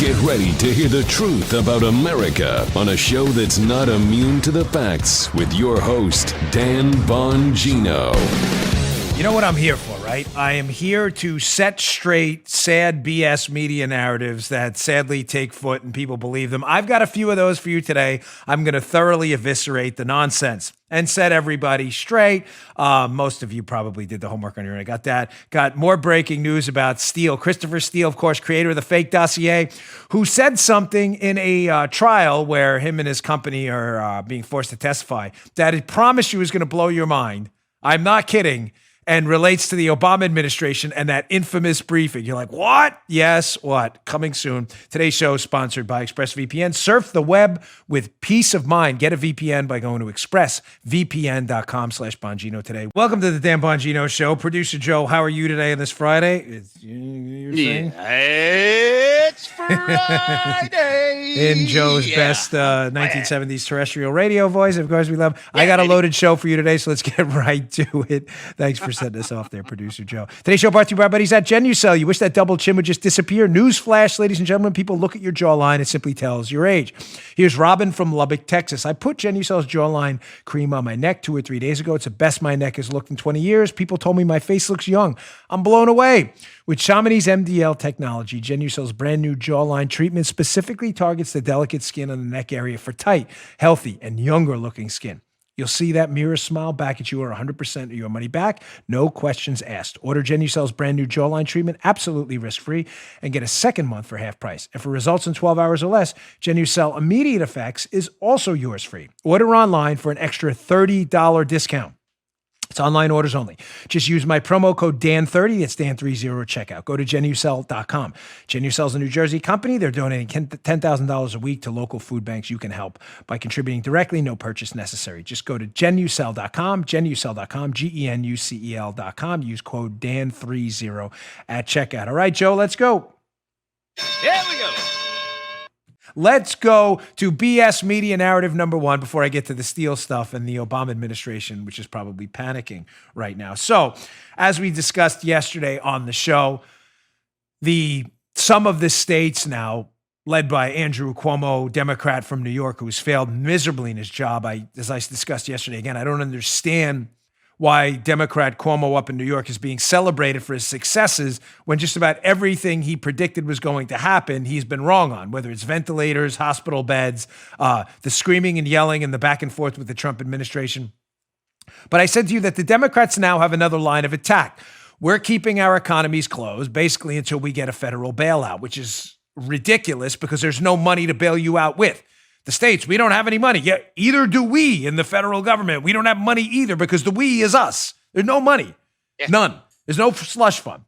Get ready to hear the truth about America on a show that's not immune to the facts with your host, Dan Bongino. You know what I'm here for, right? I am here to set straight sad BS media narratives that sadly take foot and people believe them. I've got a few of those for you today. I'm going to thoroughly eviscerate the nonsense and set everybody straight. Most of you probably did the homework on your own. I got that. Got more breaking news about Steele. Christopher Steele, of course, creator of the fake dossier, who said something in a trial where him and his company are being forced to testify that he promised you was going to blow your mind. I'm not kidding. And relates to the Obama administration and that infamous briefing. You're like, what? Yes, what? Coming soon. Today's show is sponsored by ExpressVPN. Surf the web with peace of mind. Get a VPN by going to expressvpn.com/Bongino today. Welcome to the Dan Bongino Show. Producer Joe, how are you today on this Friday? It's Friday. In Joe's best 1970s terrestrial radio voice. Of course, we love. I got a loaded show for you today, so let's get right to it. Thanks for setting us off there, Producer Joe. Today's show brought to you by our buddies at Genucel. You wish that double chin would just disappear? Newsflash, ladies and gentlemen. People look at your jawline. It simply tells your age. Here's Robin from Lubbock, Texas. I put Genucel's jawline cream on my neck 2 or 3 days ago. It's the best my neck has looked in 20 years. People told me my face looks young. I'm blown away. With Chamonix MDL technology, Genucel's brand new jawline treatment specifically targets the delicate skin on the neck area for tight, healthy, and younger looking skin. You'll see that mirror smile back at you or 100% of your money back. No questions asked. Order Genucel's brand new jawline treatment absolutely risk-free and get a second month for half price. And for results in 12 hours or less, Genucel Immediate Effects is also yours free. Order online for an extra $30 discount. It's online orders only. Just use my promo code DAN30. It's DAN30 at checkout. Go to Genucel.com. Genucel's a New Jersey company. They're donating $10,000 a week to local food banks. You can help by contributing directly. No purchase necessary. Just go to Genucel.com, Genucel.com, Genucel.com. Use code DAN30 at checkout. All right, Joe, let's go. Here we go. Let's go to BS media narrative number one before I get to the Steele stuff and the Obama administration, which is probably panicking right now. So, as we discussed yesterday on the show, some of the states now, led by Andrew Cuomo, Democrat from New York, who has failed miserably in his job. As I discussed yesterday, again, I don't understand why Democrat Cuomo up in New York is being celebrated for his successes when just about everything he predicted was going to happen, he's been wrong on, whether it's ventilators, hospital beds, the screaming and yelling and the back and forth with the Trump administration. But I said to you that the Democrats now have another line of attack. We're keeping our economies closed basically until we get a federal bailout, which is ridiculous because there's no money to bail you out with. The states, we don't have any money. Yeah, either do we in the federal government. We don't have money either because the we is us. There's no money. Yeah. None. There's no slush fund.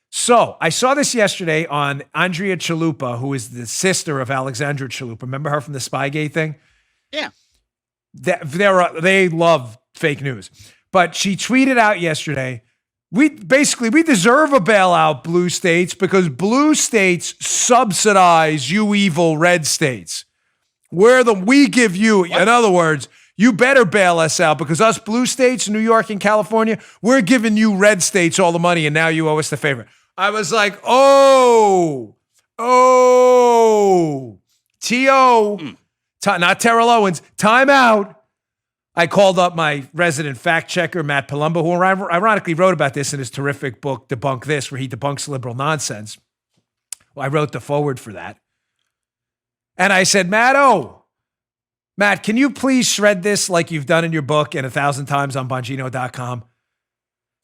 So I saw this yesterday on Andrea Chalupa, who is the sister of Alexandra Chalupa. Remember her from the Spygate thing? Yeah. They love fake news. But she tweeted out yesterday, we deserve a bailout, blue states, because blue states subsidize you evil red states. We give you, in other words, you better bail us out because us blue states, New York and California, we're giving you red states all the money and now you owe us the favor. I was like, T.O., not Terrell Owens, time out. I called up my resident fact checker, Matt Palumbo, who ironically wrote about this in his terrific book, Debunk This, where he debunks liberal nonsense. Well, I wrote the foreword for that. And I said, Matt, can you please shred this like you've done in your book and 1,000 times on Bongino.com?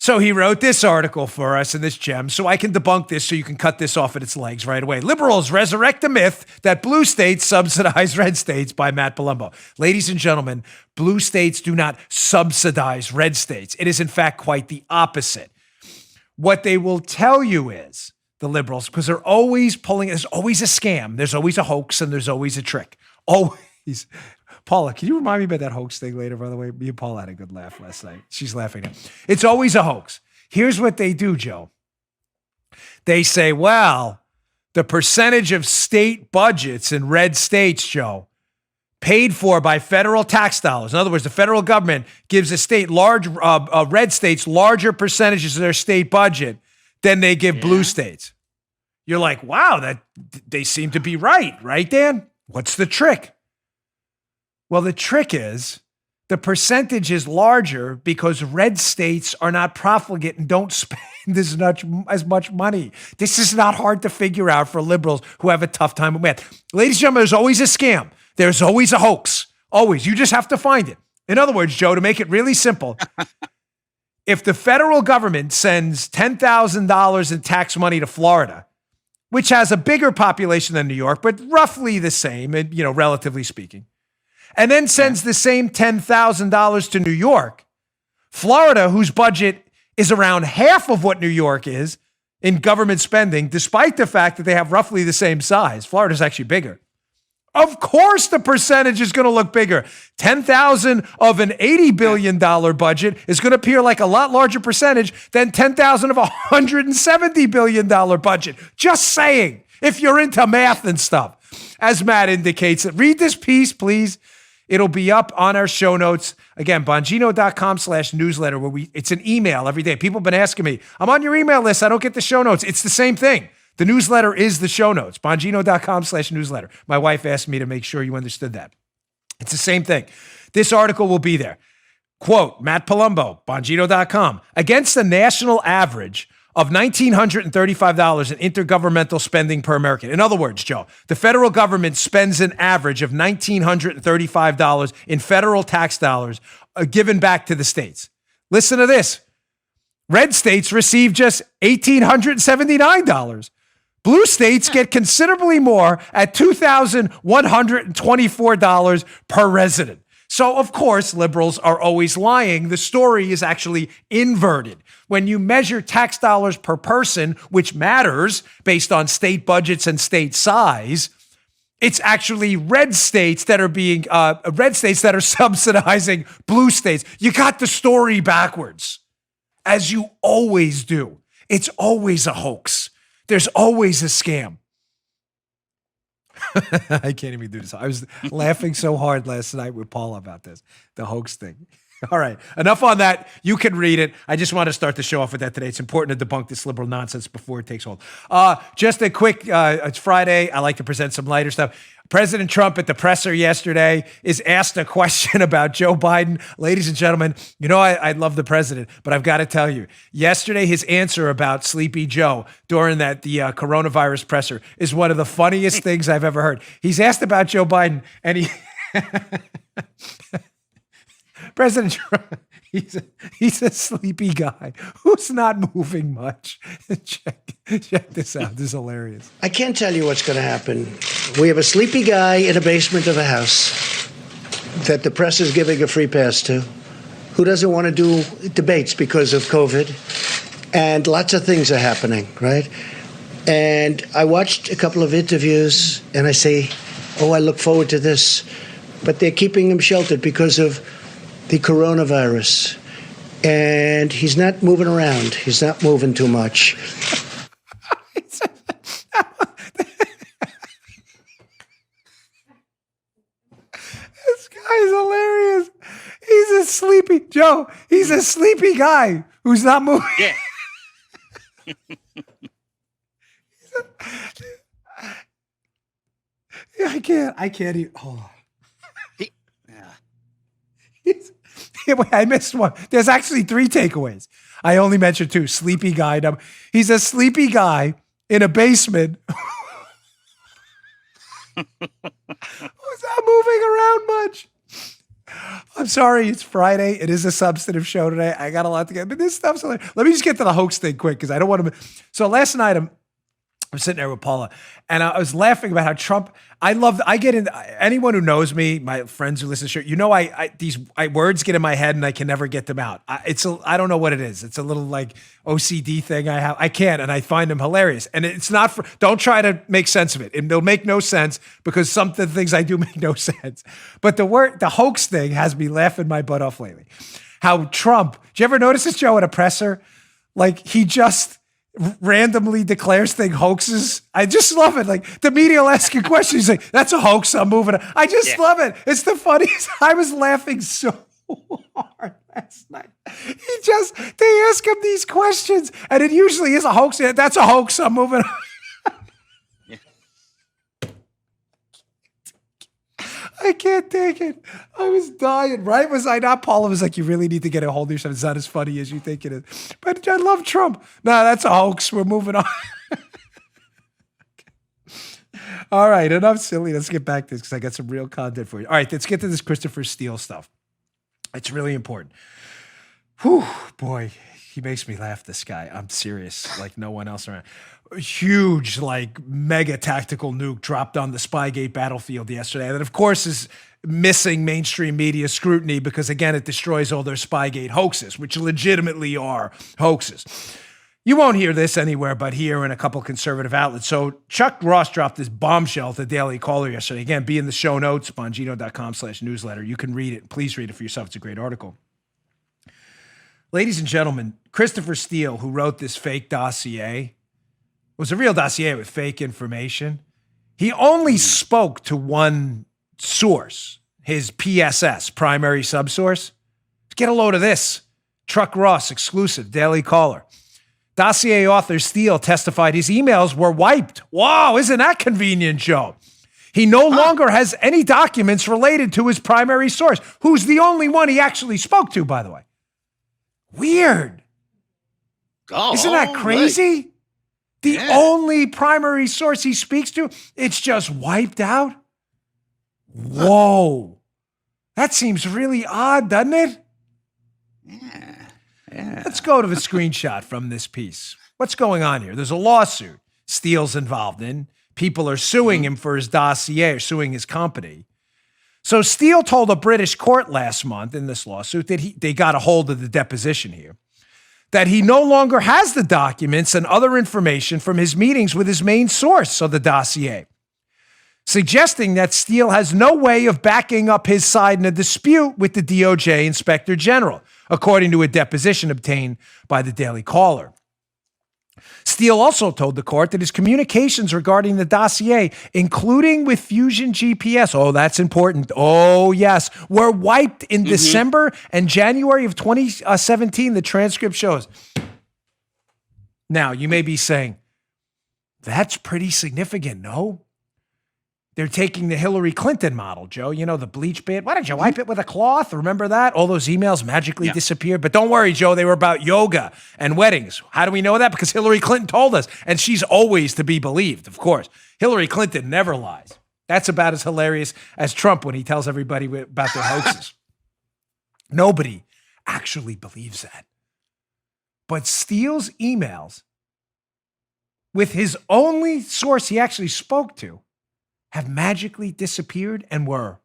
So he wrote this article for us in this gem so I can debunk this so you can cut this off at its legs right away. Liberals resurrect the myth that blue states subsidize red states by Matt Palumbo. Ladies and gentlemen, blue states do not subsidize red states. It is in fact quite the opposite. What they will tell you is, the liberals, because they're always there's always a scam, there's always a hoax, and there's always a trick. Always. Paula, can you remind me about that hoax thing later, by the way? Me and Paula had a good laugh last night. She's laughing now. It's always a hoax. Here's what they do, Joe. They say, well, the percentage of state budgets in red states, Joe, paid for by federal tax dollars. In other words, the federal government gives red states larger percentages of their state budget than they give blue states. You're like, wow, that they seem to be right, Dan? What's the trick? Well, the trick is the percentage is larger because red states are not profligate and don't spend as much money. This is not hard to figure out for liberals who have a tough time with math. Ladies and gentlemen, there's always a scam. There's always a hoax. Always. You just have to find it. In other words, Joe, to make it really simple, if the federal government sends $10,000 in tax money to Florida, which has a bigger population than New York, but roughly the same, relatively speaking, and then sends the same $10,000 to New York, Florida, whose budget is around half of what New York is in government spending, despite the fact that they have roughly the same size. Florida's actually bigger. Of course, the percentage is going to look bigger. 10,000 of an $80 billion budget is going to appear like a lot larger percentage than 10,000 of a $170 billion budget. Just saying, if you're into math and stuff. As Matt indicates, read this piece, please. It'll be up on our show notes. Again, Bongino.com/newsletter, where it's an email every day. People have been asking me, I'm on your email list. I don't get the show notes. It's the same thing. The newsletter is the show notes, Bongino.com/newsletter. My wife asked me to make sure you understood that. It's the same thing. This article will be there. Quote, Matt Palumbo, Bongino.com. Against the national average of $1,935 in intergovernmental spending per American. In other words, Joe, the federal government spends an average of $1,935 in federal tax dollars given back to the states. Listen to this. Red states receive just $1,879. Blue states get considerably more at $2,124 per resident. So, of course, liberals are always lying. The story is actually inverted. When you measure tax dollars per person, which matters based on state budgets and state size, it's actually red states that are subsidizing blue states. You got the story backwards, as you always do. It's always a hoax. There's always a scam. I can't even do this. I was laughing so hard last night with Paula about this, the hoax thing. All right, enough on that. You can read it. I just want to start the show off with that today. It's important to debunk this liberal nonsense before it takes hold. Just a quick, it's Friday. I like to present some lighter stuff. President Trump at the presser yesterday is asked a question about Joe Biden. Ladies and gentlemen, I love the president, but I've got to tell you, yesterday his answer about Sleepy Joe during the coronavirus presser is one of the funniest things I've ever heard. He's asked about Joe Biden, and he... President Trump, he's a sleepy guy who's not moving much. Check this out. This is hilarious. I can't tell you what's going to happen. We have a sleepy guy in a basement of a house that the press is giving a free pass to, who doesn't want to do debates because of COVID. And lots of things are happening, right? And I watched a couple of interviews, and I say, I look forward to this. But they're keeping him sheltered because of the coronavirus, and he's not moving around. He's not moving too much. This guy is hilarious. He's a sleepy Joe. He's a sleepy guy who's not moving. Yeah. I can't even. Hold on. I missed one. There's actually 3 takeaways. I only mentioned 2. Sleepy guy. He's a sleepy guy in a basement who's not moving around much. I'm sorry, it's Friday. It is a substantive show today. I got a lot to get, but this stuff's hilarious. Let me just get to the hoax thing quick because I don't want to. So last night I'm sitting there with Paula, and I was laughing about how Trump. I get in. Anyone who knows me, my friends who listen to the show, these words get in my head and I can never get them out. I don't know what it is. It's a little like OCD thing I have. I can't, and I find them hilarious. And it's not for. Don't try to make sense of it. It'll make no sense because some of the things I do make no sense. But the hoax thing has me laughing my butt off lately. How Trump? Did you ever notice this, Joe, at a presser? Like he just randomly declares things hoaxes. I just love it. Like the media will ask a question. He's like, that's a hoax. I'm moving on. I just love it. It's the funniest. I was laughing so hard last night. They ask him these questions and it usually is a hoax. That's a hoax. I'm moving on. I can't take it. I was dying, right? Was I not? Paula was like, you really need to get a hold of yourself. It's not as funny as you think it is. But I love Trump. No, that's a hoax. We're moving on. All right, enough silly. Let's get back to this because I got some real content for you. All right, let's get to this Christopher Steele stuff. It's really important. Whew, boy, he makes me laugh, this guy. I'm serious, like no one else around. Huge, like mega tactical nuke dropped on the Spygate battlefield yesterday. That, of course, is missing mainstream media scrutiny because, again, it destroys all their Spygate hoaxes, which legitimately are hoaxes. You won't hear this anywhere but here in a couple conservative outlets. So Chuck Ross dropped this bombshell at the Daily Caller yesterday. Again, be in the show notes, bongino.com/newsletter. You can read it. Please read it for yourself. It's a great article. Ladies and gentlemen, Christopher Steele, who wrote this fake dossier, was a real dossier with fake information. He only spoke to one source, his PSS, primary subsource. Get a load of this. Chuck Ross, exclusive, Daily Caller. Dossier author Steele testified his emails were wiped. Wow, isn't that convenient, Joe? He no longer has any documents related to his primary source, who's the only one he actually spoke to, by the way. Weird. Oh, isn't that crazy? The only primary source he speaks to, it's just wiped out? Whoa. That seems really odd, doesn't it? Yeah. Let's go to the screenshot from this piece. What's going on here? There's a lawsuit Steele's involved in. People are suing him for his dossier, or suing his company. So Steele told a British court last month in this lawsuit that they got a hold of the deposition here, that he no longer has the documents and other information from his meetings with his main source, so the dossier, suggesting that Steele has no way of backing up his side in a dispute with the DOJ Inspector General, according to a deposition obtained by the Daily Caller. Steele also told the court that his communications regarding the dossier, including with Fusion GPS, oh, that's important, oh, yes, were wiped in December and January of 2017, the transcript shows. Now, you may be saying, that's pretty significant, no? They're taking the Hillary Clinton model, Joe. You know, the bleach bit. Why did you wipe it with a cloth? Remember that? All those emails magically disappeared. But don't worry, Joe. They were about yoga and weddings. How do we know that? Because Hillary Clinton told us. And she's always to be believed, of course. Hillary Clinton never lies. That's about as hilarious as Trump when he tells everybody about their hoaxes. Nobody actually believes that. But Steele's emails with his only source he actually spoke to have magically disappeared and were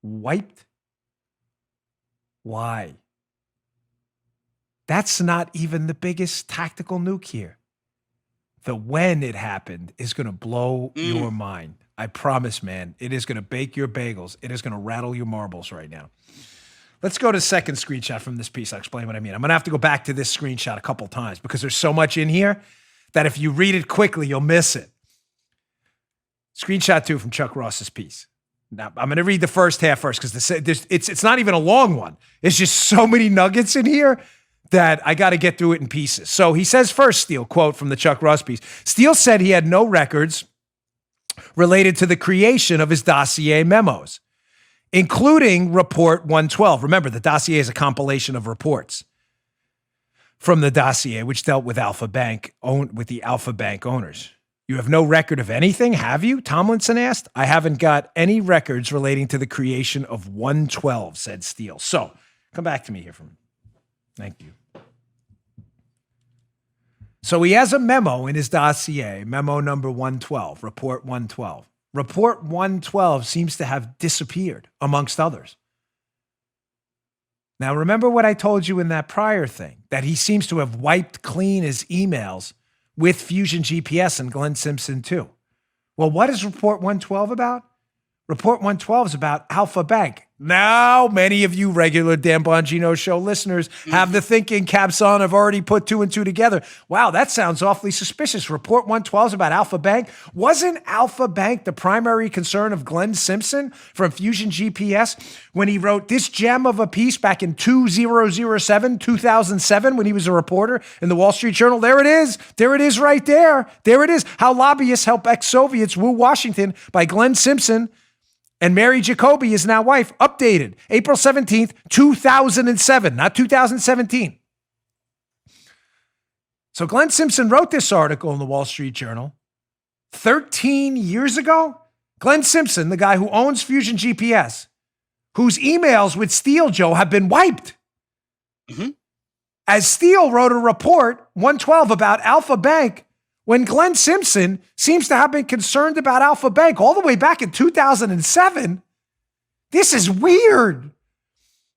wiped? Why? That's not even the biggest tactical nuke here. The when it happened is going to blow your mind. I promise, man. It is going to bake your bagels. It is going to rattle your marbles right now. Let's go to the second screenshot from this piece. I'll explain what I mean. I'm going to have to go back to this screenshot a couple times because there's so much in here that if you read it quickly, you'll miss it. Screenshot 2 from Chuck Ross's piece. Now, I'm going to read the first half first because it's not even a long one. It's just so many nuggets in here that I got to get through it in pieces. So he says first, Steele, quote from the Chuck Ross piece, Steele said he had no records related to the creation of his dossier memos, including Report 112. Remember, the dossier is a compilation of reports from the dossier, which dealt with with the Alpha Bank owners. You have no record of anything, have you? Tomlinson asked. I haven't got any records relating to the creation of 112, said Steele. So, come back to me here for a minute. Thank you. So he has a memo in his dossier, memo number 112, Report 112. Report 112 seems to have disappeared, amongst others. Now, remember what I told you in that prior thing, that he seems to have wiped clean his emails with Fusion GPS and Glenn Simpson too. Well, what is Report 112 about? Report 112 is about Alpha Bank. Now, many of you regular Dan Bongino show listeners have the thinking caps on, have already put 2 and 2 together. Wow, that sounds awfully suspicious. Report 112 is about Alpha Bank. Wasn't Alpha Bank the primary concern of Glenn Simpson from Fusion GPS when he wrote this gem of a piece back in 2007, when he was a reporter in the Wall Street Journal? There it is. There it is right there. There it is. How lobbyists help ex-Soviets woo Washington by Glenn Simpson And Mary Jacoby is now wife. Updated April 17th, 2007, not 2017. So Glenn Simpson wrote this article in the Wall Street Journal 13 years ago. Glenn Simpson, the guy who owns Fusion GPS, whose emails with Steele, Joe, have been wiped. Mm-hmm. As Steele wrote a report, 112, about Alpha Bank, when Glenn Simpson seems to have been concerned about Alpha Bank all the way back in 2007. This is weird.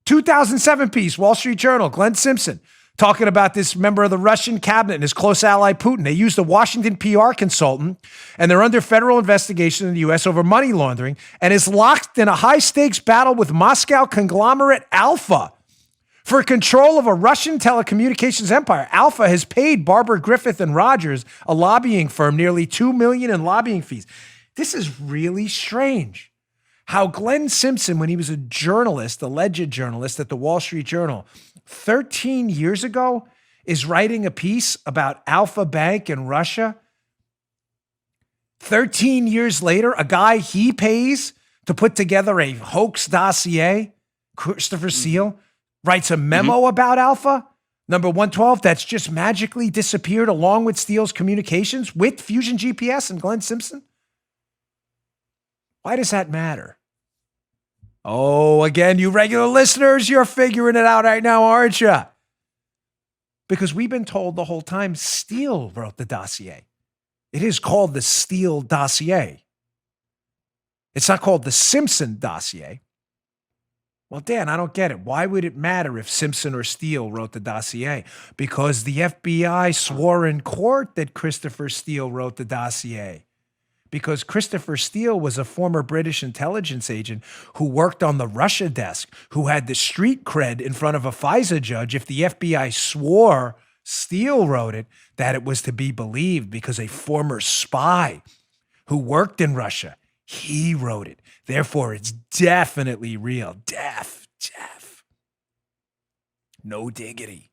2007 piece, Wall Street Journal, Glenn Simpson, talking about this member of the Russian cabinet and his close ally Putin. They used a Washington PR consultant, and they're under federal investigation in the U.S. over money laundering, and is locked in a high-stakes battle with Moscow conglomerate Alpha for control of a Russian telecommunications empire. Alpha has paid Barbara Griffith and Rogers, a lobbying firm, nearly $2 million in lobbying fees. This is really strange. How Glenn Simpson, when he was a journalist, alleged journalist at the Wall Street Journal, 13 years ago, is writing a piece about Alpha Bank in Russia. 13 years later, a guy he pays to put together a hoax dossier, Christopher Steele, writes a memo about Alpha, number 112, that's just magically disappeared along with Steele's communications with Fusion GPS and Glenn Simpson. Why does that matter? Oh, again, you regular listeners, you're figuring it out right now, aren't you? Because we've been told the whole time Steele wrote the dossier. It is called the Steele dossier. It's not called the Simpson dossier. Well, Dan, I don't get it. Why would it matter if Simpson or Steele wrote the dossier? Because the FBI swore in court that Christopher Steele wrote the dossier. Because Christopher Steele was a former British intelligence agent who worked on the Russia desk, who had the street cred in front of a FISA judge. If the FBI swore Steele wrote it, that it was to be believed because a former spy who worked in Russia, he wrote it. Therefore, it's definitely real. Def. No diggity.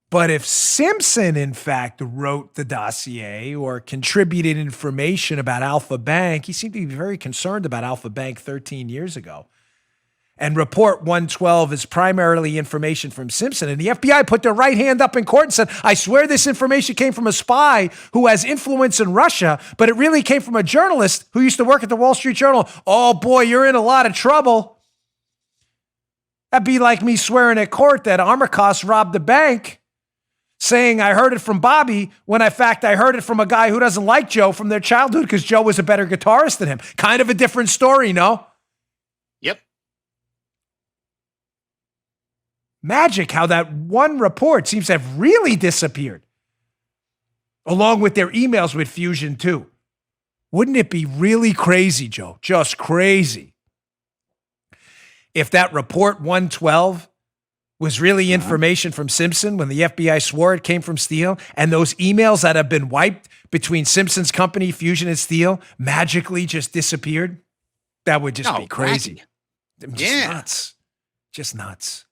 But if Simpson, in fact, wrote the dossier or contributed information about Alpha Bank, he seemed to be very concerned about Alpha Bank 13 years ago. And Report 112 is primarily information from Simpson. And the FBI put their right hand up in court and said, I swear this information came from a spy who has influence in Russia, but it really came from a journalist who used to work at the Wall Street Journal. Oh boy, you're in a lot of trouble. That'd be like me swearing at court that Armacost robbed the bank, saying I heard it from Bobby, when in fact I heard it from a guy who doesn't like Joe from their childhood because Joe was a better guitarist than him. Kind of a different story, no? Yep. Magic how that one report seems to have really disappeared, along with their emails with Fusion too. Wouldn't it be really crazy, Joe? Just crazy. If that Report 112 was really information from Simpson when the FBI swore it came from Steele, and those emails that have been wiped between Simpson's company, Fusion and Steele, magically just disappeared, that would just be crazy. Nuts. Just nuts.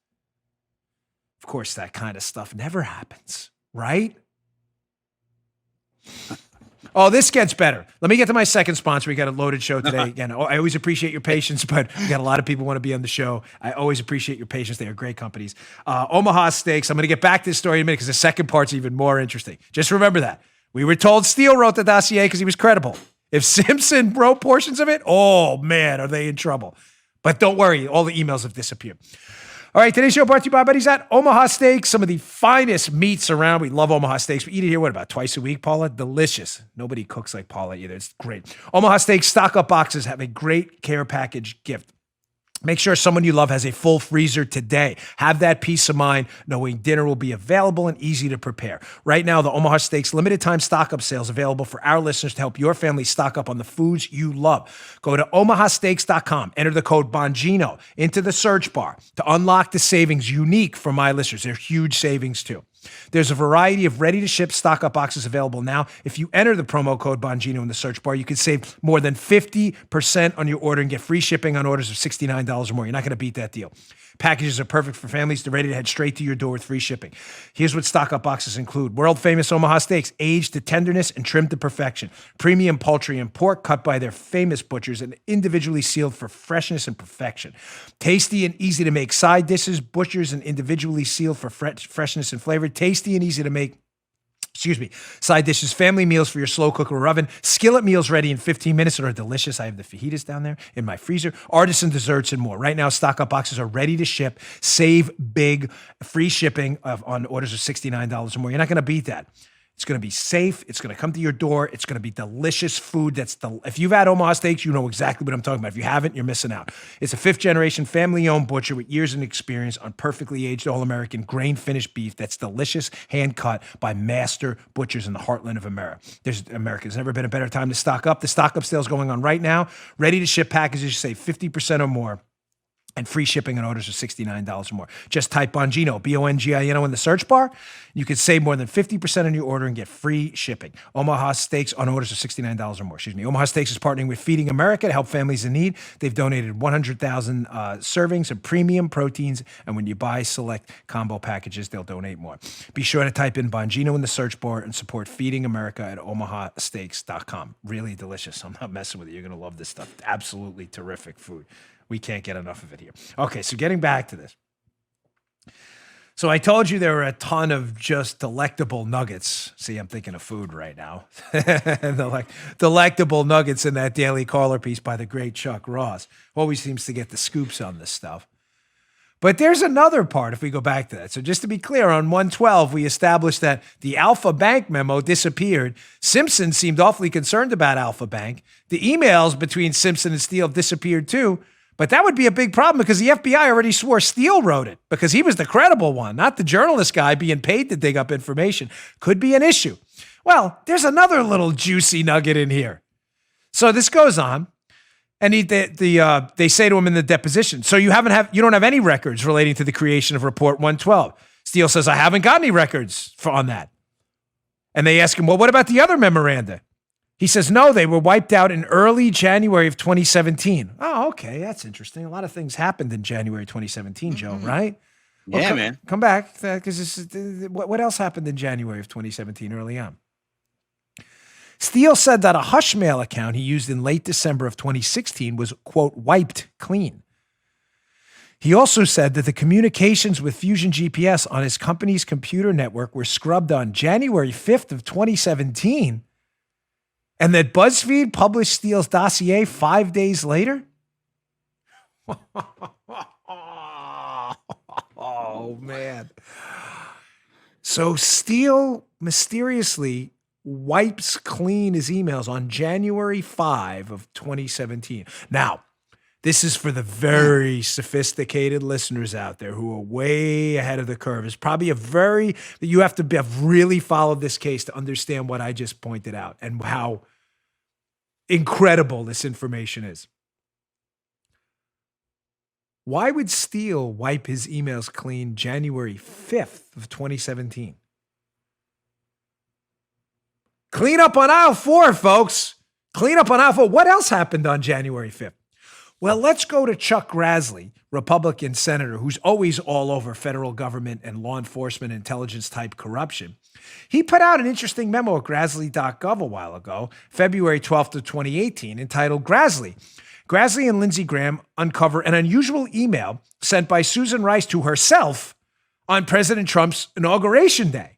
Of course, that kind of stuff never happens, right? Oh, this gets better. Let me get to my second sponsor. We got a loaded show today. Again, I always appreciate your patience, but we got a lot of people who want to be on the show. I always appreciate your patience. They are great companies. Omaha Steaks. I'm going to get back to this story in a minute because the second part's even more interesting. Just remember that. We were told Steele wrote the dossier because he was credible. If Simpson wrote portions of it, oh man, are they in trouble. But don't worry, all the emails have disappeared. All right, today's show brought to you by our buddies at Omaha Steaks, some of the finest meats around. We love Omaha Steaks. We eat it here, about twice a week, Paula? Delicious. Nobody cooks like Paula either. It's great. Omaha Steaks stock-up boxes have a great care package gift. Make sure someone you love has a full freezer today. Have that peace of mind knowing dinner will be available and easy to prepare. Right now, the Omaha Steaks limited time stock-up sales available for our listeners to help your family stock up on the foods you love. Go to omahasteaks.com. Enter the code Bongino into the search bar to unlock the savings unique for my listeners. They're huge savings too. There's a variety of ready-to-ship stock-up boxes available now. If you enter the promo code Bongino in the search bar, you can save more than 50% on your order and get free shipping on orders of $69 or more. You're not going to beat that deal. Packages are perfect for families. They're ready to head straight to your door with free shipping. Here's what stock-up boxes include. World-famous Omaha steaks, aged to tenderness and trimmed to perfection. Premium poultry and pork cut by their famous butchers and individually sealed for freshness and perfection. Tasty and easy to make side dishes, butchers and individually sealed for freshness and flavor. Tasty and easy to make side dishes, family meals for your slow cooker or oven, skillet meals ready in 15 minutes that are delicious. I have the fajitas down there in my freezer, artisan desserts and more. Right now, stock-up boxes are ready to ship. Save big, free shipping on orders of $69 or more. You're not going to beat that. It's going to be safe. It's going to come to your door. It's going to be delicious food. If you've had Omaha steaks, you know exactly what I'm talking about. If you haven't, you're missing out. It's a 5th-generation family-owned butcher with years of experience on perfectly aged all-American grain-finished beef that's delicious, hand-cut by master butchers in the heartland of America. There's never been a better time to stock up. The stock-up sale is going on right now. Ready to ship packages, save 50% or more. And free shipping on orders of $69 or more. Just type Bongino, Bongino, in the search bar. You can save more than 50% on your order and get free shipping. Omaha Steaks on orders of $69 or more. Omaha Steaks is partnering with Feeding America to help families in need. They've donated 100,000 servings of premium proteins. And when you buy select combo packages, they'll donate more. Be sure to type in Bongino in the search bar and support Feeding America at omahasteaks.com. Really delicious. I'm not messing with you. You're going to love this stuff. Absolutely terrific food. We can't get enough of it here. Okay, so getting back to this. So I told you there were a ton of just delectable nuggets. See, I'm thinking of food right now. Delectable nuggets in that Daily Caller piece by the great Chuck Ross. Always seems to get the scoops on this stuff. But there's another part if we go back to that. So just to be clear, on 112, we established that the Alpha Bank memo disappeared. Simpson seemed awfully concerned about Alpha Bank. The emails between Simpson and Steele disappeared too. But that would be a big problem because the FBI already swore Steele wrote it because he was the credible one, not the journalist guy being paid to dig up information. Could be an issue. Well, there's another little juicy nugget in here. So this goes on, and they say to him in the deposition, so you don't have any records relating to the creation of Report 112. Steele says, I haven't got any records on that. And they ask him, well, what about the other memoranda? He says, no, they were wiped out in early January of 2017. Oh, okay. That's interesting. A lot of things happened in January 2017, Joe, right? Well, Yeah, man. Come back, because what else happened in January of 2017 early on? Steele said that a Hushmail account he used in late December of 2016 was, quote, wiped clean. He also said that the communications with Fusion GPS on his company's computer network were scrubbed on January 5th of 2017. And that BuzzFeed published Steele's dossier 5 days later? Oh, man. So Steele mysteriously wipes clean his emails on January 5 of 2017. Now, this is for the very sophisticated listeners out there who are way ahead of the curve. It's probably you have to have really followed this case to understand what I just pointed out and how incredible this information is. Why would Steele wipe his emails clean January 5th of 2017? Clean up on aisle 4, folks. Clean up on aisle 4. What else happened on January 5th? Well, let's go to Chuck Grassley, Republican senator, who's always all over federal government and law enforcement intelligence type corruption. He put out an interesting memo at Grassley.gov a while ago, February 12th of 2018, entitled Grassley. Grassley and Lindsey Graham uncover an unusual email sent by Susan Rice to herself on President Trump's inauguration day.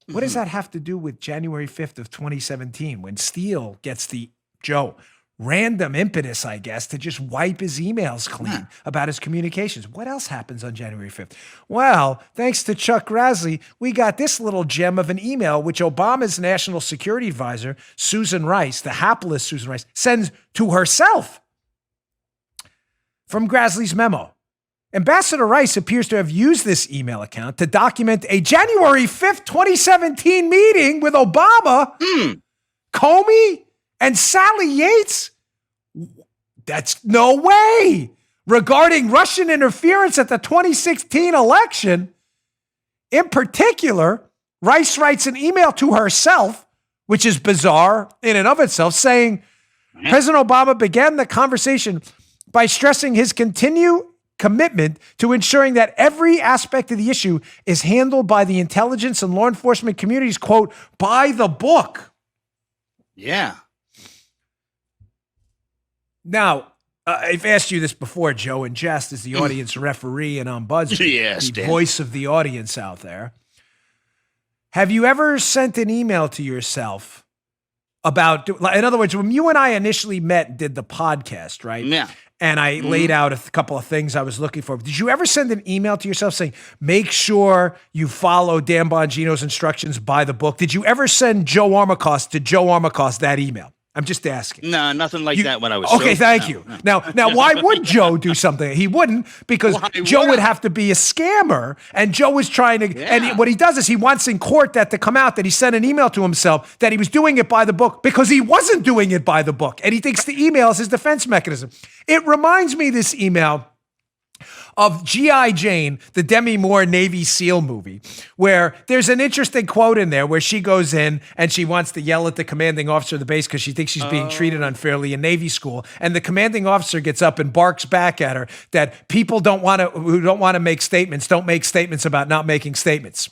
What does that have to do with January 5th of 2017 when Steele gets the, random impetus, I guess, to just wipe his emails clean about his communications? What else happens on January 5th? Well, thanks to Chuck Grassley, we got this little gem of an email which Obama's national security advisor, Susan Rice, the hapless Susan Rice, sends to herself. From Grassley's memo, Ambassador Rice appears to have used this email account to document a January 5th, 2017 meeting with Obama, Comey, and Sally Yates? That's no way. Regarding Russian interference at the 2016 election. In particular, Rice writes an email to herself, which is bizarre in and of itself, saying President Obama began the conversation by stressing his continued commitment to ensuring that every aspect of the issue is handled by the intelligence and law enforcement communities, quote, by the book. Yeah. Now, I've asked you this before, Joe, in jest as the audience referee and on BuzzFeed, Yes, the Dan. voice of the audience out there. Have you ever sent an email to yourself about, in other words, when you and I initially met and did the podcast, right? Yeah. And I laid out a couple of things I was looking for. Did you ever send an email to yourself saying, make sure you follow Dan Bongino's instructions by the book? Did you ever send Joe Armacost to Joe Armacost that email? I'm just asking. No, nothing like that when I was okay. sober. Thank No, you. no. Now, why would Joe do something? He wouldn't, because Why Joe would would I? have to be a scammer, and Joe was trying to. Yeah. And what he does is he wants in court that to come out that he sent an email to himself that he was doing it by the book because he wasn't doing it by the book, and he thinks the email is his defense mechanism. It reminds me, this email, of G.I. Jane, the Demi Moore Navy SEAL movie, where there's an interesting quote in there where she goes in and she wants to yell at the commanding officer of the base because she thinks she's being treated unfairly in Navy school. And the commanding officer gets up and barks back at her that people who don't want to make statements don't make statements about not making statements.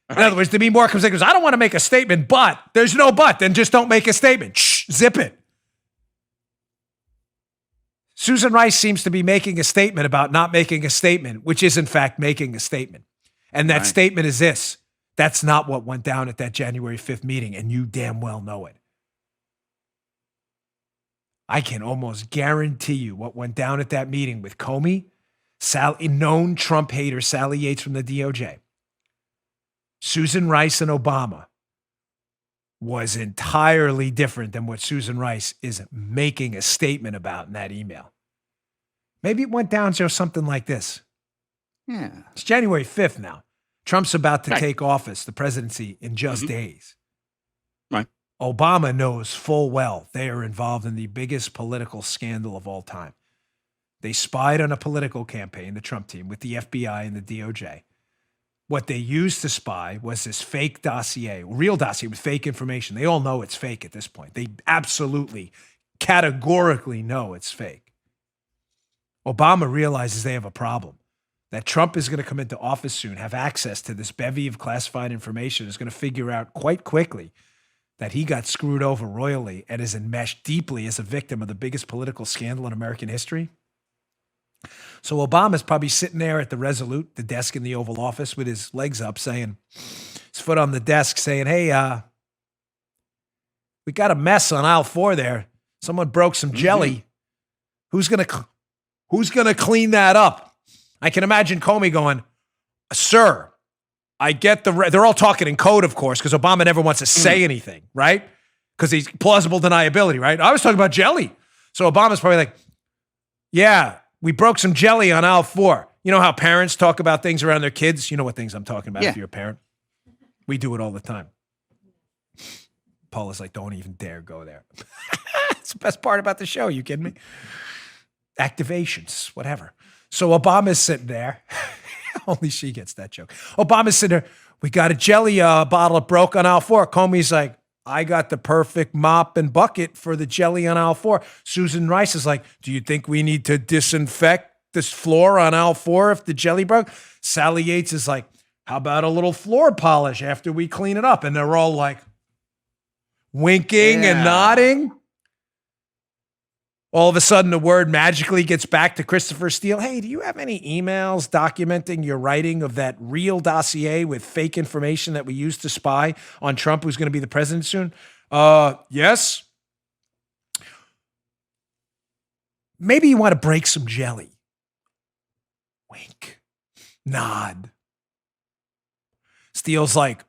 In other words, Demi Moore comes in and goes, I don't want to make a statement, but there's no but, then just don't make a statement. Shh, zip it. Susan Rice seems to be making a statement about not making a statement, which is in fact making a statement. And that statement is this: that's not what went down at that January 5th meeting, and you damn well know it. I can almost guarantee you what went down at that meeting with Comey, known Trump hater Sally Yates from the DOJ, Susan Rice, and Obama was entirely different than what Susan Rice is making a statement about in that email. Maybe it went down to something like this. Yeah. It's January 5th now. Trump's about to take office, the presidency, in just days. Right. Obama knows full well they are involved in the biggest political scandal of all time. They spied on a political campaign, the Trump team, with the FBI and the DOJ. What they used to spy was this fake dossier, real dossier with fake information. They all know it's fake at this point. They absolutely, categorically know it's fake. Obama realizes they have a problem, that Trump is going to come into office soon, have access to this bevy of classified information, is going to figure out quite quickly that he got screwed over royally and is enmeshed deeply as a victim of the biggest political scandal in American history. So Obama's probably sitting there at the Resolute, the desk in the Oval Office, with his legs up, saying, his foot on the desk, saying, hey, we got a mess on aisle 4 there. Someone broke some jelly. Who's going to clean that up? I can imagine Comey going, sir, I get they're all talking in code, of course, because Obama never wants to say anything, right? Because he's plausible deniability, right? I was talking about jelly. So Obama's probably like, yeah, we broke some jelly on aisle 4. You know how parents talk about things around their kids? You know what things I'm talking about if you're a parent. We do it all the time. Paula's like, don't even dare go there. It's the best part about the show. You kidding me? Activations, whatever. So Obama's sitting there. Only she gets that joke. Obama's sitting there. We got a jelly bottle that broke on aisle 4. Comey's like, I got the perfect mop and bucket for the jelly on aisle 4. Susan Rice is like, do you think we need to disinfect this floor on aisle 4 if the jelly broke? Sally Yates is like, how about a little floor polish after we clean it up? And they're all like winking and nodding. All of a sudden, the word magically gets back to Christopher Steele. Hey, do you have any emails documenting your writing of that real dossier with fake information that we used to spy on Trump, who's going to be the president soon? Yes. Maybe you want to break some jelly. Wink. Nod. Steele's like,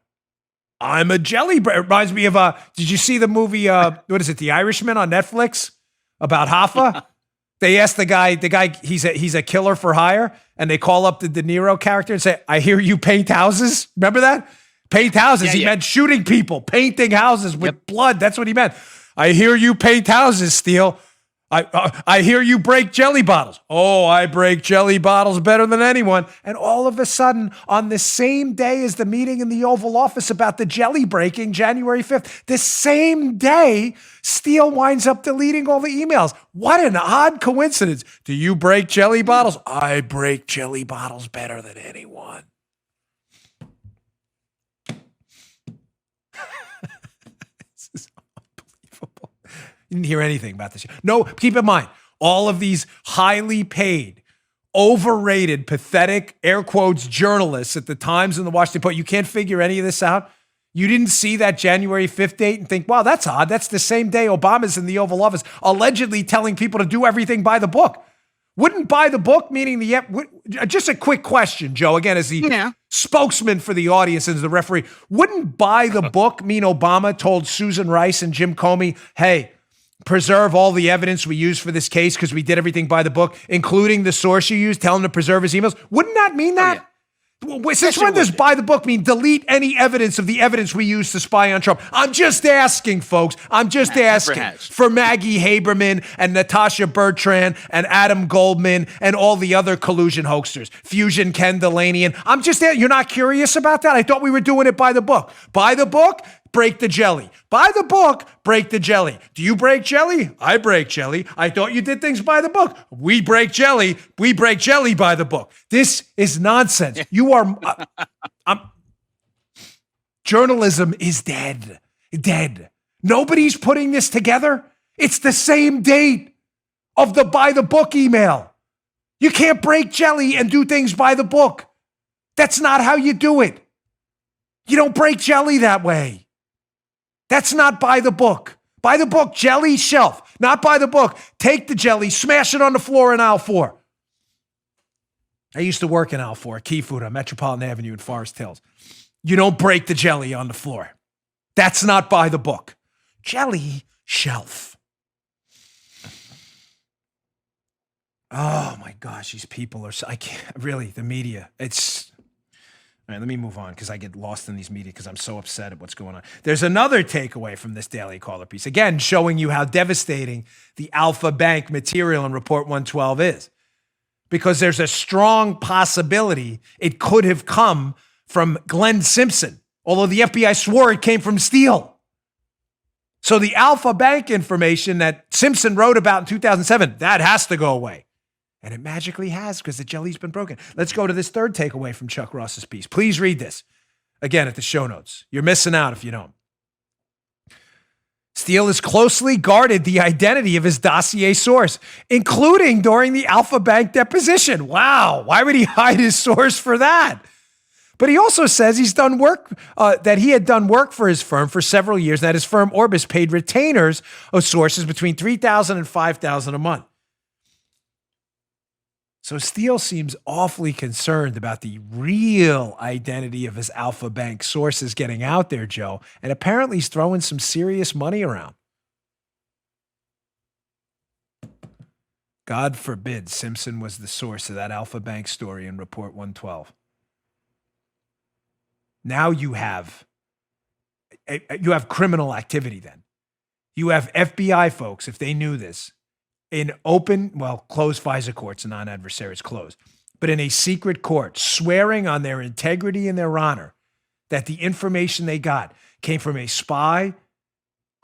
I'm a jelly. It reminds me of, did you see the movie, what is it, The Irishman on Netflix? About Hoffa? They asked the guy, he's a killer for hire, and they call up the De Niro character and say, I hear you paint houses. Remember that? Paint houses. He meant shooting people, painting houses with blood. That's what he meant. I hear you paint houses, Steele. I hear you break jelly bottles. Oh, I break jelly bottles better than anyone. And all of a sudden, on the same day as the meeting in the Oval Office about the jelly breaking, January 5th, the same day, Steele winds up deleting all the emails. What an odd coincidence. Do you break jelly bottles? I break jelly bottles better than anyone. This is unbelievable. You didn't hear anything about this. No, keep in mind, all of these highly paid, overrated, pathetic, air quotes, journalists at the Times and the Washington Post, you can't figure any of this out. You didn't see that January 5th date and think, wow, that's odd. That's the same day Obama's in the Oval Office, allegedly telling people to do everything by the book. Wouldn't by the book, meaning just a quick question, Joe, again, as the spokesman for the audience and as the referee, wouldn't by the book mean Obama told Susan Rice and Jim Comey, hey, preserve all the evidence we use for this case because we did everything by the book, including the source you used, tell him to preserve his emails? Wouldn't that mean that? Oh, yeah. Since when does by the book mean delete any evidence of the evidence we use to spy on Trump? I'm just asking, folks. I'm just asking for Maggie Haberman and Natasha Bertrand and Adam Goldman and all the other collusion hoaxers, Fusion Ken Delanian. I'm just asking. You're not curious about that? I thought we were doing it by the book. By the book, break the jelly. By the book, break the jelly. Do you break jelly? I break jelly. I thought you did things by the book. We break jelly. We break jelly by the book. This is nonsense. You are... journalism is dead. Dead. Nobody's putting this together. It's the same date of the by the book email. You can't break jelly and do things by the book. That's not how you do it. You don't break jelly that way. That's not by the book. By the book, jelly, shelf. Not by the book. Take the jelly, smash it on the floor in aisle 4. I used to work in aisle 4, Key Food on Metropolitan Avenue in Forest Hills. You don't break the jelly on the floor. That's not by the book. Jelly, shelf. Oh my gosh, these people are so, I can't, really, the media, it's... All right, let me move on because I get lost in these media because I'm so upset at what's going on. There's another takeaway from this Daily Caller piece, again, showing you how devastating the Alpha Bank material in Report 112 is. Because there's a strong possibility it could have come from Glenn Simpson, although the FBI swore it came from Steele. So the Alpha Bank information that Simpson wrote about in 2007, that has to go away. And it magically has because the jelly's been broken. Let's go to this third takeaway from Chuck Ross's piece. Please read this. Again, at the show notes. You're missing out if you don't. Steele has closely guarded the identity of his dossier source, including during the Alpha Bank deposition. Wow. Why would he hide his source for that? But he also says he's done work, that he had done work for his firm for several years, and that his firm Orbis paid retainers of sources between $3,000 and $5,000 a month. So Steele seems awfully concerned about the real identity of his Alpha Bank sources getting out there, Joe, and apparently he's throwing some serious money around. God forbid Simpson was the source of that Alpha Bank story in Report 112. Now you have criminal activity then. You have FBI folks, if they knew this, in closed FISA courts, non-adversary, it's closed, but in a secret court, swearing on their integrity and their honor that the information they got came from a spy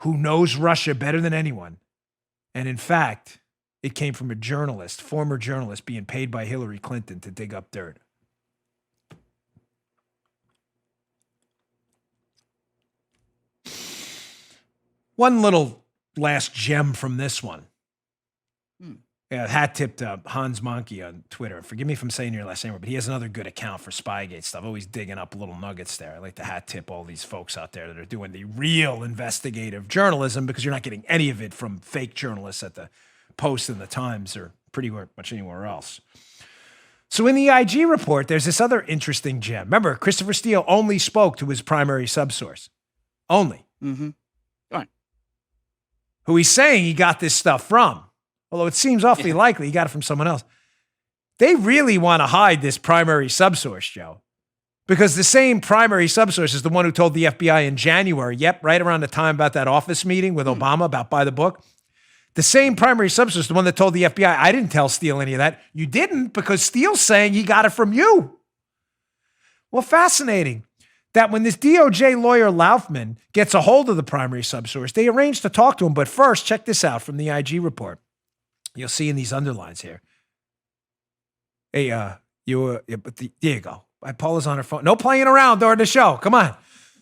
who knows Russia better than anyone. And in fact, it came from a journalist, former journalist, being paid by Hillary Clinton to dig up dirt. One little last gem from this one. Hat tipped Hans Monkey on Twitter. Forgive me if I'm saying your last name, but he has another good account for Spygate stuff. Always digging up little nuggets there. I like to hat tip all these folks out there that are doing the real investigative journalism because you're not getting any of it from fake journalists at the Post and the Times or pretty much anywhere else. So in the IG report, there's this other interesting gem. Remember, Christopher Steele only spoke to his primary subsource. Only. Mm-hmm. Right. Who he's saying he got this stuff from. Although it seems awfully likely he got it from someone else. They really want to hide this primary subsource, Joe. Because the same primary subsource is the one who told the FBI in January, right around the time about that office meeting with Obama about by the book. The same primary subsource, the one that told the FBI, I didn't tell Steele any of that. You didn't because Steele's saying he got it from you. Well, fascinating that when this DOJ lawyer Laufman gets a hold of the primary subsource, they arrange to talk to him. But first, check this out from the IG report. You'll see in these underlines here. Hey, there you go. Paula's on her phone. No playing around during the show. Come on.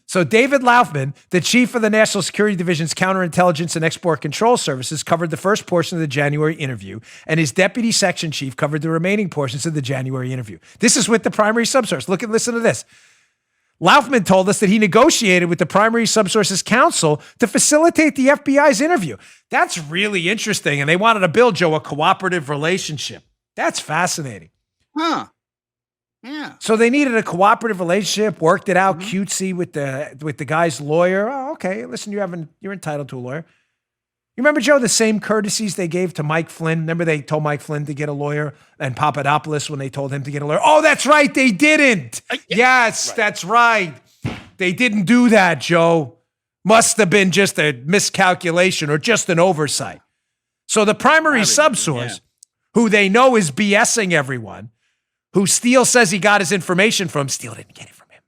So David Laufman, the chief of the National Security Division's Counterintelligence and Export Control Services, covered the first portion of the January interview, and his deputy section chief covered the remaining portions of the January interview. This is with the primary subsource. Listen to this. Laufman told us that he negotiated with the primary subsource's counsel to facilitate the FBI's interview. That's really interesting, and they wanted to build, Joe, a cooperative relationship. That's fascinating. Huh. Yeah. So they needed a cooperative relationship, worked it out cutesy with the guy's lawyer. Oh, okay. Listen, you're entitled to a lawyer. You remember, Joe, the same courtesies they gave to Mike Flynn? Remember they told Mike Flynn to get a lawyer and Papadopoulos when they told him to get a lawyer? Oh, that's right. They didn't. Yes, right. That's right. They didn't do that, Joe. Must have been just a miscalculation or just an oversight. So the primary subsource, who they know is BSing everyone, who Steele says he got his information from, Steele didn't get it from him.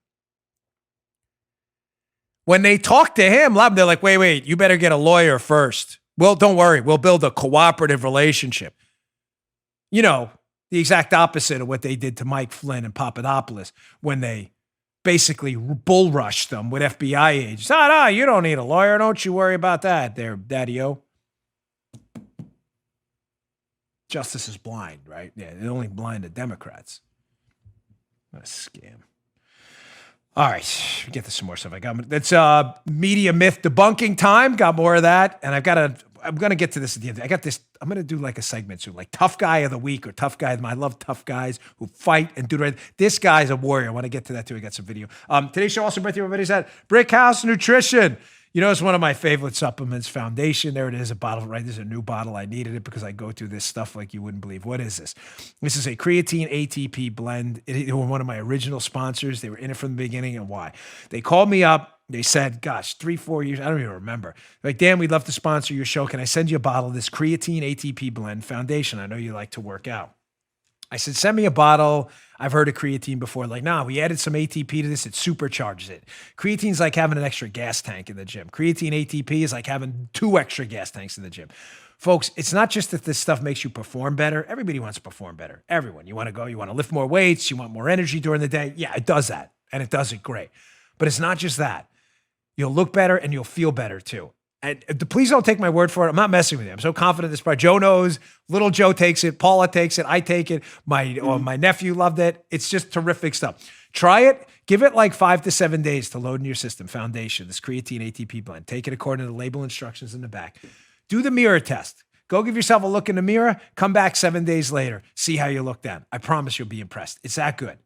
When they talk to him, they're like, wait, you better get a lawyer first. Well, don't worry. We'll build a cooperative relationship. You know, the exact opposite of what they did to Mike Flynn and Papadopoulos when they basically bull rushed them with FBI agents. No, you don't need a lawyer. Don't you worry about that there, Daddy-O. Justice is blind, right? Yeah, they're only blind to Democrats. What a scam. All right, get to some more stuff. That's media myth debunking time. Got more of that, and I'm gonna get to this at the end. I got this. I'm gonna do like a segment soon, like tough guy of the week or tough guy. I love tough guys who fight and do the right. This guy's a warrior. I want to get to that too. I got some video. Today's show also brought to you everybody's at Brick House Nutrition. You know, it's one of my favorite supplements, Foundation. There it is, a bottle, right? This is a new bottle. I needed it because I go through this stuff like you wouldn't believe. What is this? This is a creatine ATP blend. They were one of my original sponsors. They were in it from the beginning, and why? They called me up. They said, gosh, 3-4 years, I don't even remember. Like, Dan, we'd love to sponsor your show. Can I send you a bottle of this creatine ATP blend Foundation? I know you like to work out. I said, send me a bottle. I've heard of creatine before. Like, nah, we added some ATP to this. It supercharges it. Creatine's like having an extra gas tank in the gym. Creatine ATP is like having 2 extra gas tanks in the gym. Folks, it's not just that this stuff makes you perform better. Everybody wants to perform better. Everyone. You want to lift more weights. You want more energy during the day. Yeah, it does that. And it does it great. But it's not just that. You'll look better and you'll feel better too. And please don't take my word for it. I'm not messing with you. I'm so confident this part. Joe knows. Little Joe takes it. Paula takes it. I take it. My nephew loved it. It's just terrific stuff. Try it. Give it like 5 to 7 days to load in your system. Foundation, this creatine ATP blend. Take it according to the label instructions in the back. Do the mirror test. Go give yourself a look in the mirror. Come back 7 days later. See how you look then. I promise you'll be impressed. It's that good.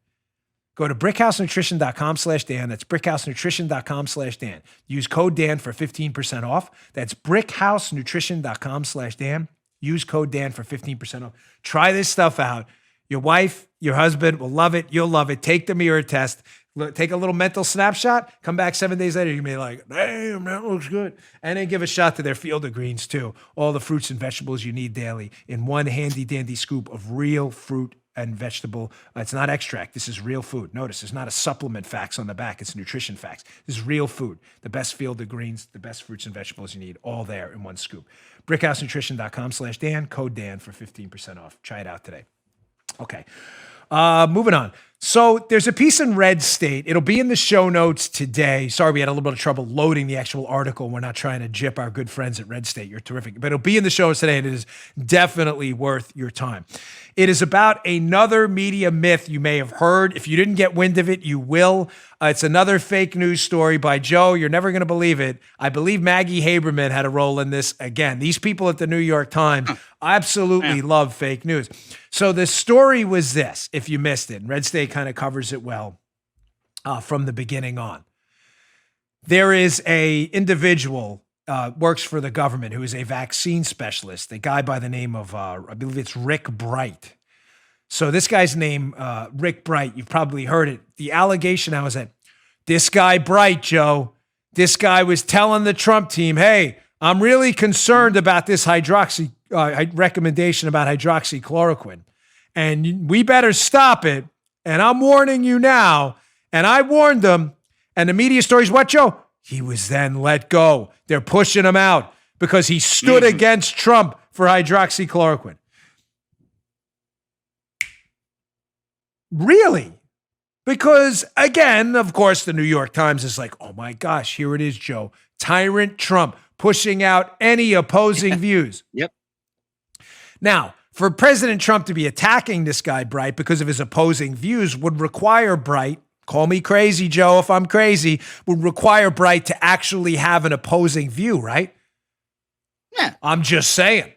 Go to brickhousenutrition.com/Dan. That's brickhousenutrition.com/Dan. Use code Dan for 15% off. That's brickhousenutrition.com/Dan. Use code Dan for 15% off. Try this stuff out. Your wife, your husband will love it. You'll love it. Take the mirror test. Take a little mental snapshot. Come back 7 days later. You may be like, damn, that looks good. And then give a shot to their Field of Greens too. All the fruits and vegetables you need daily in one handy dandy scoop of real fruit and vegetable. It's not extract. This is real food. Notice there's not a supplement facts on the back. It's nutrition facts. This is real food. The best Field of Greens, the best fruits and vegetables you need, all there in one scoop. brickhousenutrition.com/Dan, code Dan for 15% off. Try it out today. Okay. Moving on. So there's a piece in Red State. It'll be in the show notes today. Sorry, we had a little bit of trouble loading the actual article. We're not trying to gyp our good friends at Red State. You're terrific. But it'll be in the show today, and it is definitely worth your time. It is about another media myth you may have heard. If you didn't get wind of it, you will. It's another fake news story by Joe. You're never going to believe it. I believe Maggie Haberman had a role in this. Again, these people at the New York Times absolutely love fake news. So the story was this, if you missed it, and Red State kind of covers it well from the beginning on. There is a individual works for the government who is a vaccine specialist, a guy by the name of, I believe it's Rick Bright. So this guy's name, Rick Bright, you've probably heard it. The allegation now is that this guy Bright, Joe, this guy was telling the Trump team, hey, I'm really concerned about this recommendation about hydroxychloroquine, and we better stop it. And I'm warning you now. And I warned them. And the media stories, what, Joe? He was then let go. They're pushing him out because he stood against Trump for hydroxychloroquine. Really? Because, again, of course, the New York Times is like, oh my gosh, here it is, Joe. Tyrant Trump pushing out any opposing views. Yep. Now, for President Trump to be attacking this guy, Bright, because of his opposing views would require Bright, call me crazy, Joe, if I'm crazy, would require Bright to actually have an opposing view, right? Yeah. I'm just saying.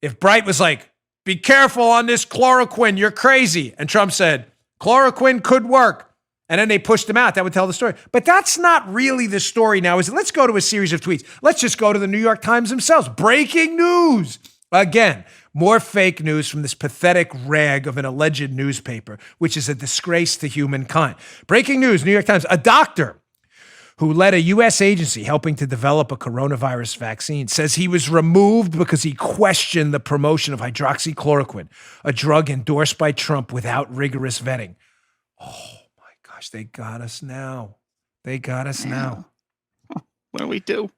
If Bright was like, be careful on this chloroquine, you're crazy. And Trump said, chloroquine could work. And then they pushed him out. That would tell the story. But that's not really the story now, is it? Let's go to a series of tweets. Let's just go to the New York Times themselves. Breaking news. Again, more fake news from this pathetic rag of an alleged newspaper, which is a disgrace to humankind. Breaking news, New York Times. A doctor who led a U.S. agency helping to develop a coronavirus vaccine says he was removed because he questioned the promotion of hydroxychloroquine, a drug endorsed by Trump without rigorous vetting. Oh, my gosh, they got us now. They got us now. What do we do?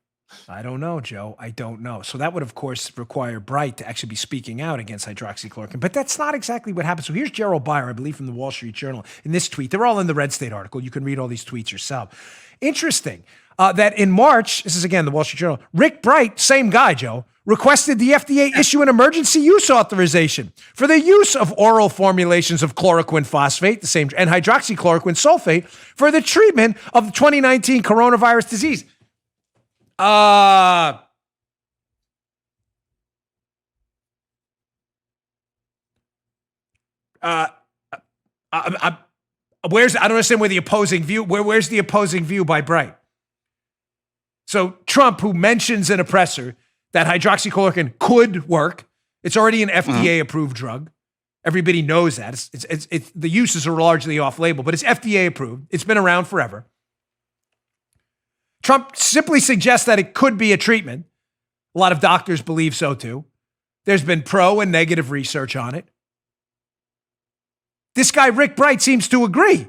I don't know, Joe. I don't know. So that would, of course, require Bright to actually be speaking out against hydroxychloroquine. But that's not exactly what happened. So here's Gerald Byer, I believe, from the Wall Street Journal, in this tweet. They're all in the Red State article. You can read all these tweets yourself. Interesting that in March, this is again the Wall Street Journal, Rick Bright, same guy, Joe, requested the FDA issue an emergency use authorization for the use of oral formulations of chloroquine phosphate, the same, and hydroxychloroquine sulfate for the treatment of the 2019 coronavirus disease. I don't understand where the opposing view, where's the opposing view by Bright? So Trump, who mentions in a presser that hydroxychloroquine could work, it's already an FDA approved drug. Everybody knows that. It's the uses are largely off label, but it's FDA approved. It's been around forever. Trump simply suggests that it could be a treatment. A lot of doctors believe so too. There's been pro and negative research on it. This guy, Rick Bright, seems to agree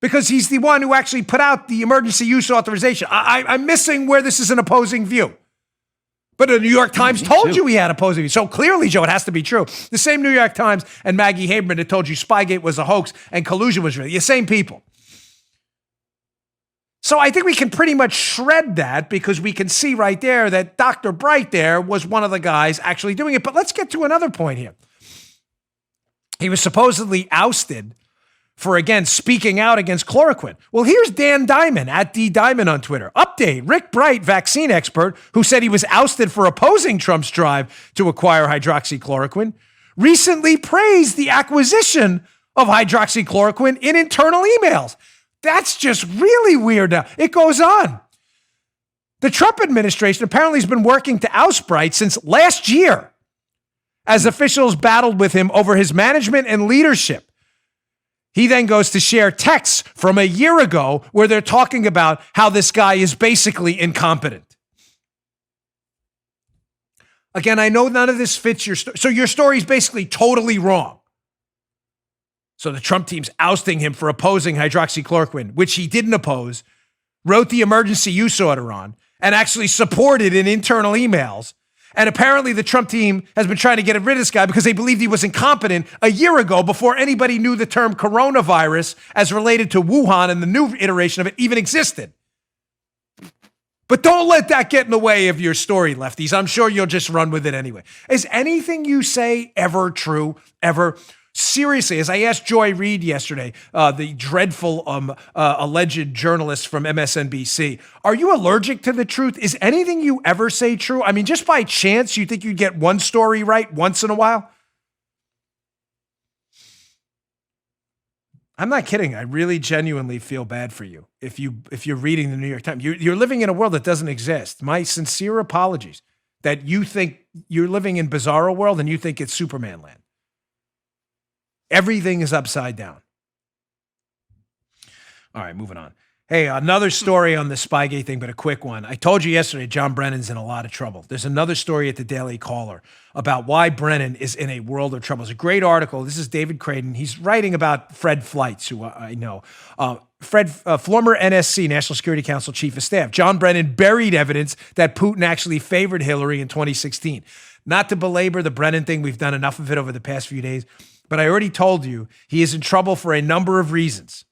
because he's the one who actually put out the emergency use authorization. I'm missing where this is an opposing view. But the New York Times told you he had opposing view. So clearly, Joe, it has to be true. The same New York Times and Maggie Haberman that told you Spygate was a hoax and collusion was real. The same people. So I think we can pretty much shred that because we can see right there that Dr. Bright there was one of the guys actually doing it. But let's get to another point here. He was supposedly ousted for, again, speaking out against chloroquine. Well, here's Dan Diamond, at D Diamond on Twitter. Update, Rick Bright, vaccine expert, who said he was ousted for opposing Trump's drive to acquire hydroxychloroquine, recently praised the acquisition of hydroxychloroquine in internal emails. That's just really weird now. It goes on. The Trump administration apparently has been working to oust Bright since last year as officials battled with him over his management and leadership. He then goes to share texts from a year ago where they're talking about how this guy is basically incompetent. Again, I know none of this fits your story. So your story is basically totally wrong. So the Trump team's ousting him for opposing hydroxychloroquine, which he didn't oppose, wrote the emergency use order on, and actually supported in internal emails. And apparently the Trump team has been trying to get rid of this guy because they believed he was incompetent a year ago before anybody knew the term coronavirus as related to Wuhan and the new iteration of it even existed. But don't let that get in the way of your story, lefties. I'm sure you'll just run with it anyway. Is anything you say ever true, ever? Seriously, as I asked Joy Reid yesterday, the dreadful alleged journalist from MSNBC, are you allergic to the truth? Is anything you ever say true? I mean, just by chance, you think you'd get one story right once in a while? I'm not kidding. I really genuinely feel bad for you if you're reading the New York Times. You're living in a world that doesn't exist. My sincere apologies that you think you're living in bizarro world and you think it's Superman land. Everything is upside down. All right, moving on. Hey, another story on the Spygate thing, but a quick one. I told you yesterday, John Brennan's in a lot of trouble. There's another story at the Daily Caller about why Brennan is in a world of trouble. It's a great article. This is David Creighton. He's writing about Fred Fleitz, who I know. Former NSC, National Security Council Chief of Staff. John Brennan buried evidence that Putin actually favored Hillary in 2016. Not to belabor the Brennan thing, we've done enough of it over the past few days, but I already told you he is in trouble for a number of reasons.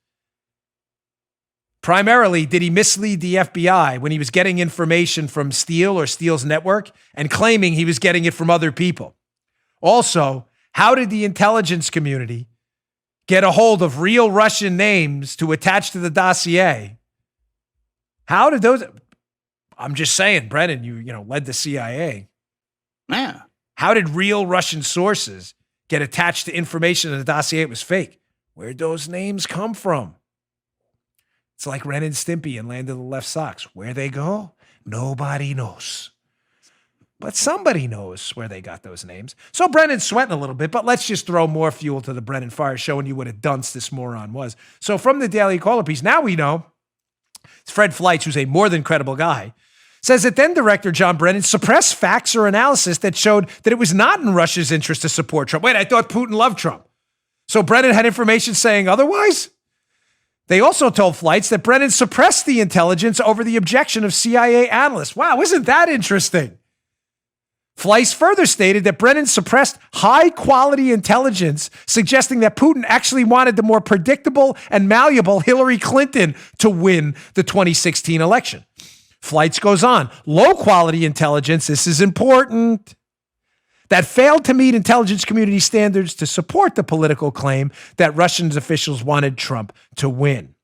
Primarily, did he mislead the FBI when he was getting information from Steele or Steele's network and claiming he was getting it from other people? Also, how did the intelligence community get a hold of real Russian names to attach to the dossier? How did those? I'm just saying, Brennan, you led the CIA. Yeah. How did real Russian sources get attached to information in the dossier? It was fake. Where'd those names come from? It's like Ren and Stimpy and Land of the Left Socks. Where they go, nobody knows. But somebody knows where they got those names. So Brennan's sweating a little bit, but let's just throw more fuel to the Brennan fire, showing you what a dunce this moron was. So from the Daily Caller piece, now we know it's Fred Fleitz, who's a more than credible guy, says that then director John Brennan suppressed facts or analysis that showed that it was not in Russia's interest to support Trump. Wait, I thought Putin loved Trump. So Brennan had information saying otherwise? They also told Fleitz that Brennan suppressed the intelligence over the objection of CIA analysts. Wow, isn't that interesting? Fleitz further stated that Brennan suppressed high-quality intelligence, suggesting that Putin actually wanted the more predictable and malleable Hillary Clinton to win the 2016 election. Fleitz goes on, low-quality intelligence, this is important, that failed to meet intelligence community standards to support the political claim that Russian officials wanted Trump to win.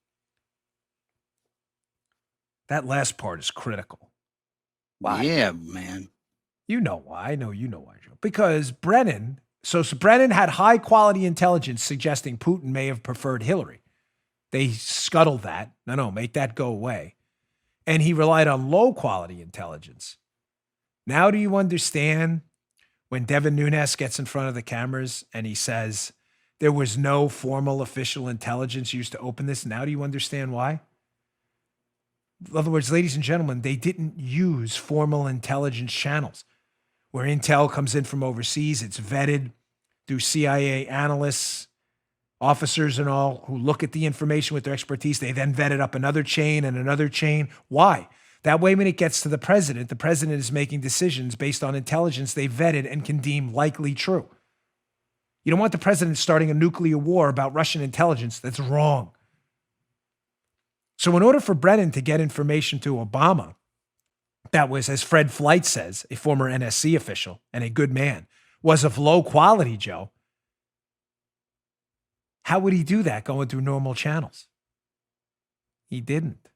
That last part is critical. Why? Yeah, man. You know why. I know you know why, Joe. Because Brennan had high quality intelligence suggesting Putin may have preferred Hillary. They scuttled that. No, make that go away. And he relied on low quality intelligence. Now do you understand when Devin Nunes gets in front of the cameras and he says there was no formal official intelligence used to open this? Now do you understand why? In other words, ladies and gentlemen, they didn't use formal intelligence channels. Where intel comes in from overseas, it's vetted through CIA analysts, officers and all who look at the information with their expertise. They then vet it up another chain and another chain. Why? That way, when it gets to the president is making decisions based on intelligence they vetted and can deem likely true. You don't want the president starting a nuclear war about Russian intelligence. That's wrong. So in order for Brennan to get information to Obama, that was, as Fred Fleitz says, a former NSC official and a good man, was of low quality, Joe. How would he do that going through normal channels? He didn't.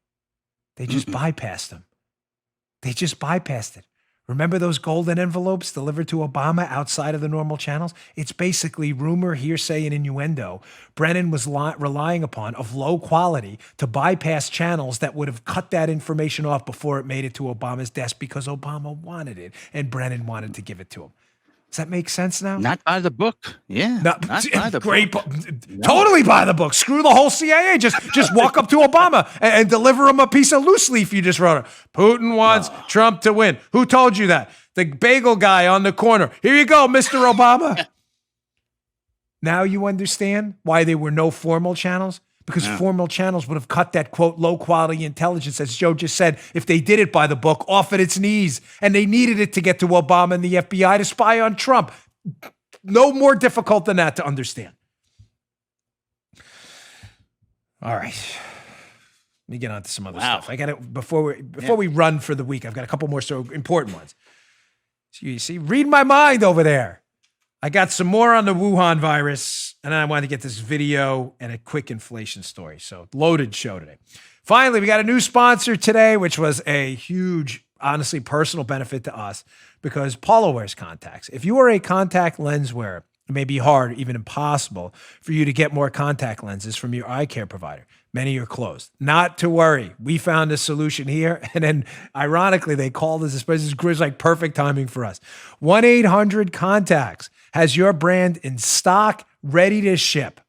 They just bypassed him. They just bypassed it. Remember those golden envelopes delivered to Obama outside of the normal channels? It's basically rumor, hearsay, and innuendo Brennan was relying upon of low quality to bypass channels that would have cut that information off before it made it to Obama's desk because Obama wanted it and Brennan wanted to give it to him. Does that make sense now? Not by the book. Yeah. Not by the book. No. Totally by the book. Screw the whole CIA. Just walk up to Obama and deliver him a piece of loose leaf you just wrote. Putin wants Trump to win. Who told you that? The bagel guy on the corner. Here you go, Mr. Obama. Now you understand why there were no formal channels? Because formal channels would have cut that, quote, low-quality intelligence, as Joe just said, if they did it by the book, off at its knees. And they needed it to get to Obama and the FBI to spy on Trump. No more difficult than that to understand. All right. Let me get on to some other stuff. I got to, before we run for the week, I've got a couple more so important ones. So you see, read my mind over there. I got some more on the Wuhan virus, and then I wanted to get this video and a quick inflation story. So loaded show today. Finally, we got a new sponsor today, which was a huge, honestly, personal benefit to us because Paula wears contacts. If you are a contact lens wearer, it may be hard, even impossible, for you to get more contact lenses from your eye care provider. Many are closed. Not to worry. We found a solution here. And then, ironically, they called us. This is like perfect timing for us. 1-800-CONTACTS has your brand in stock, ready to ship.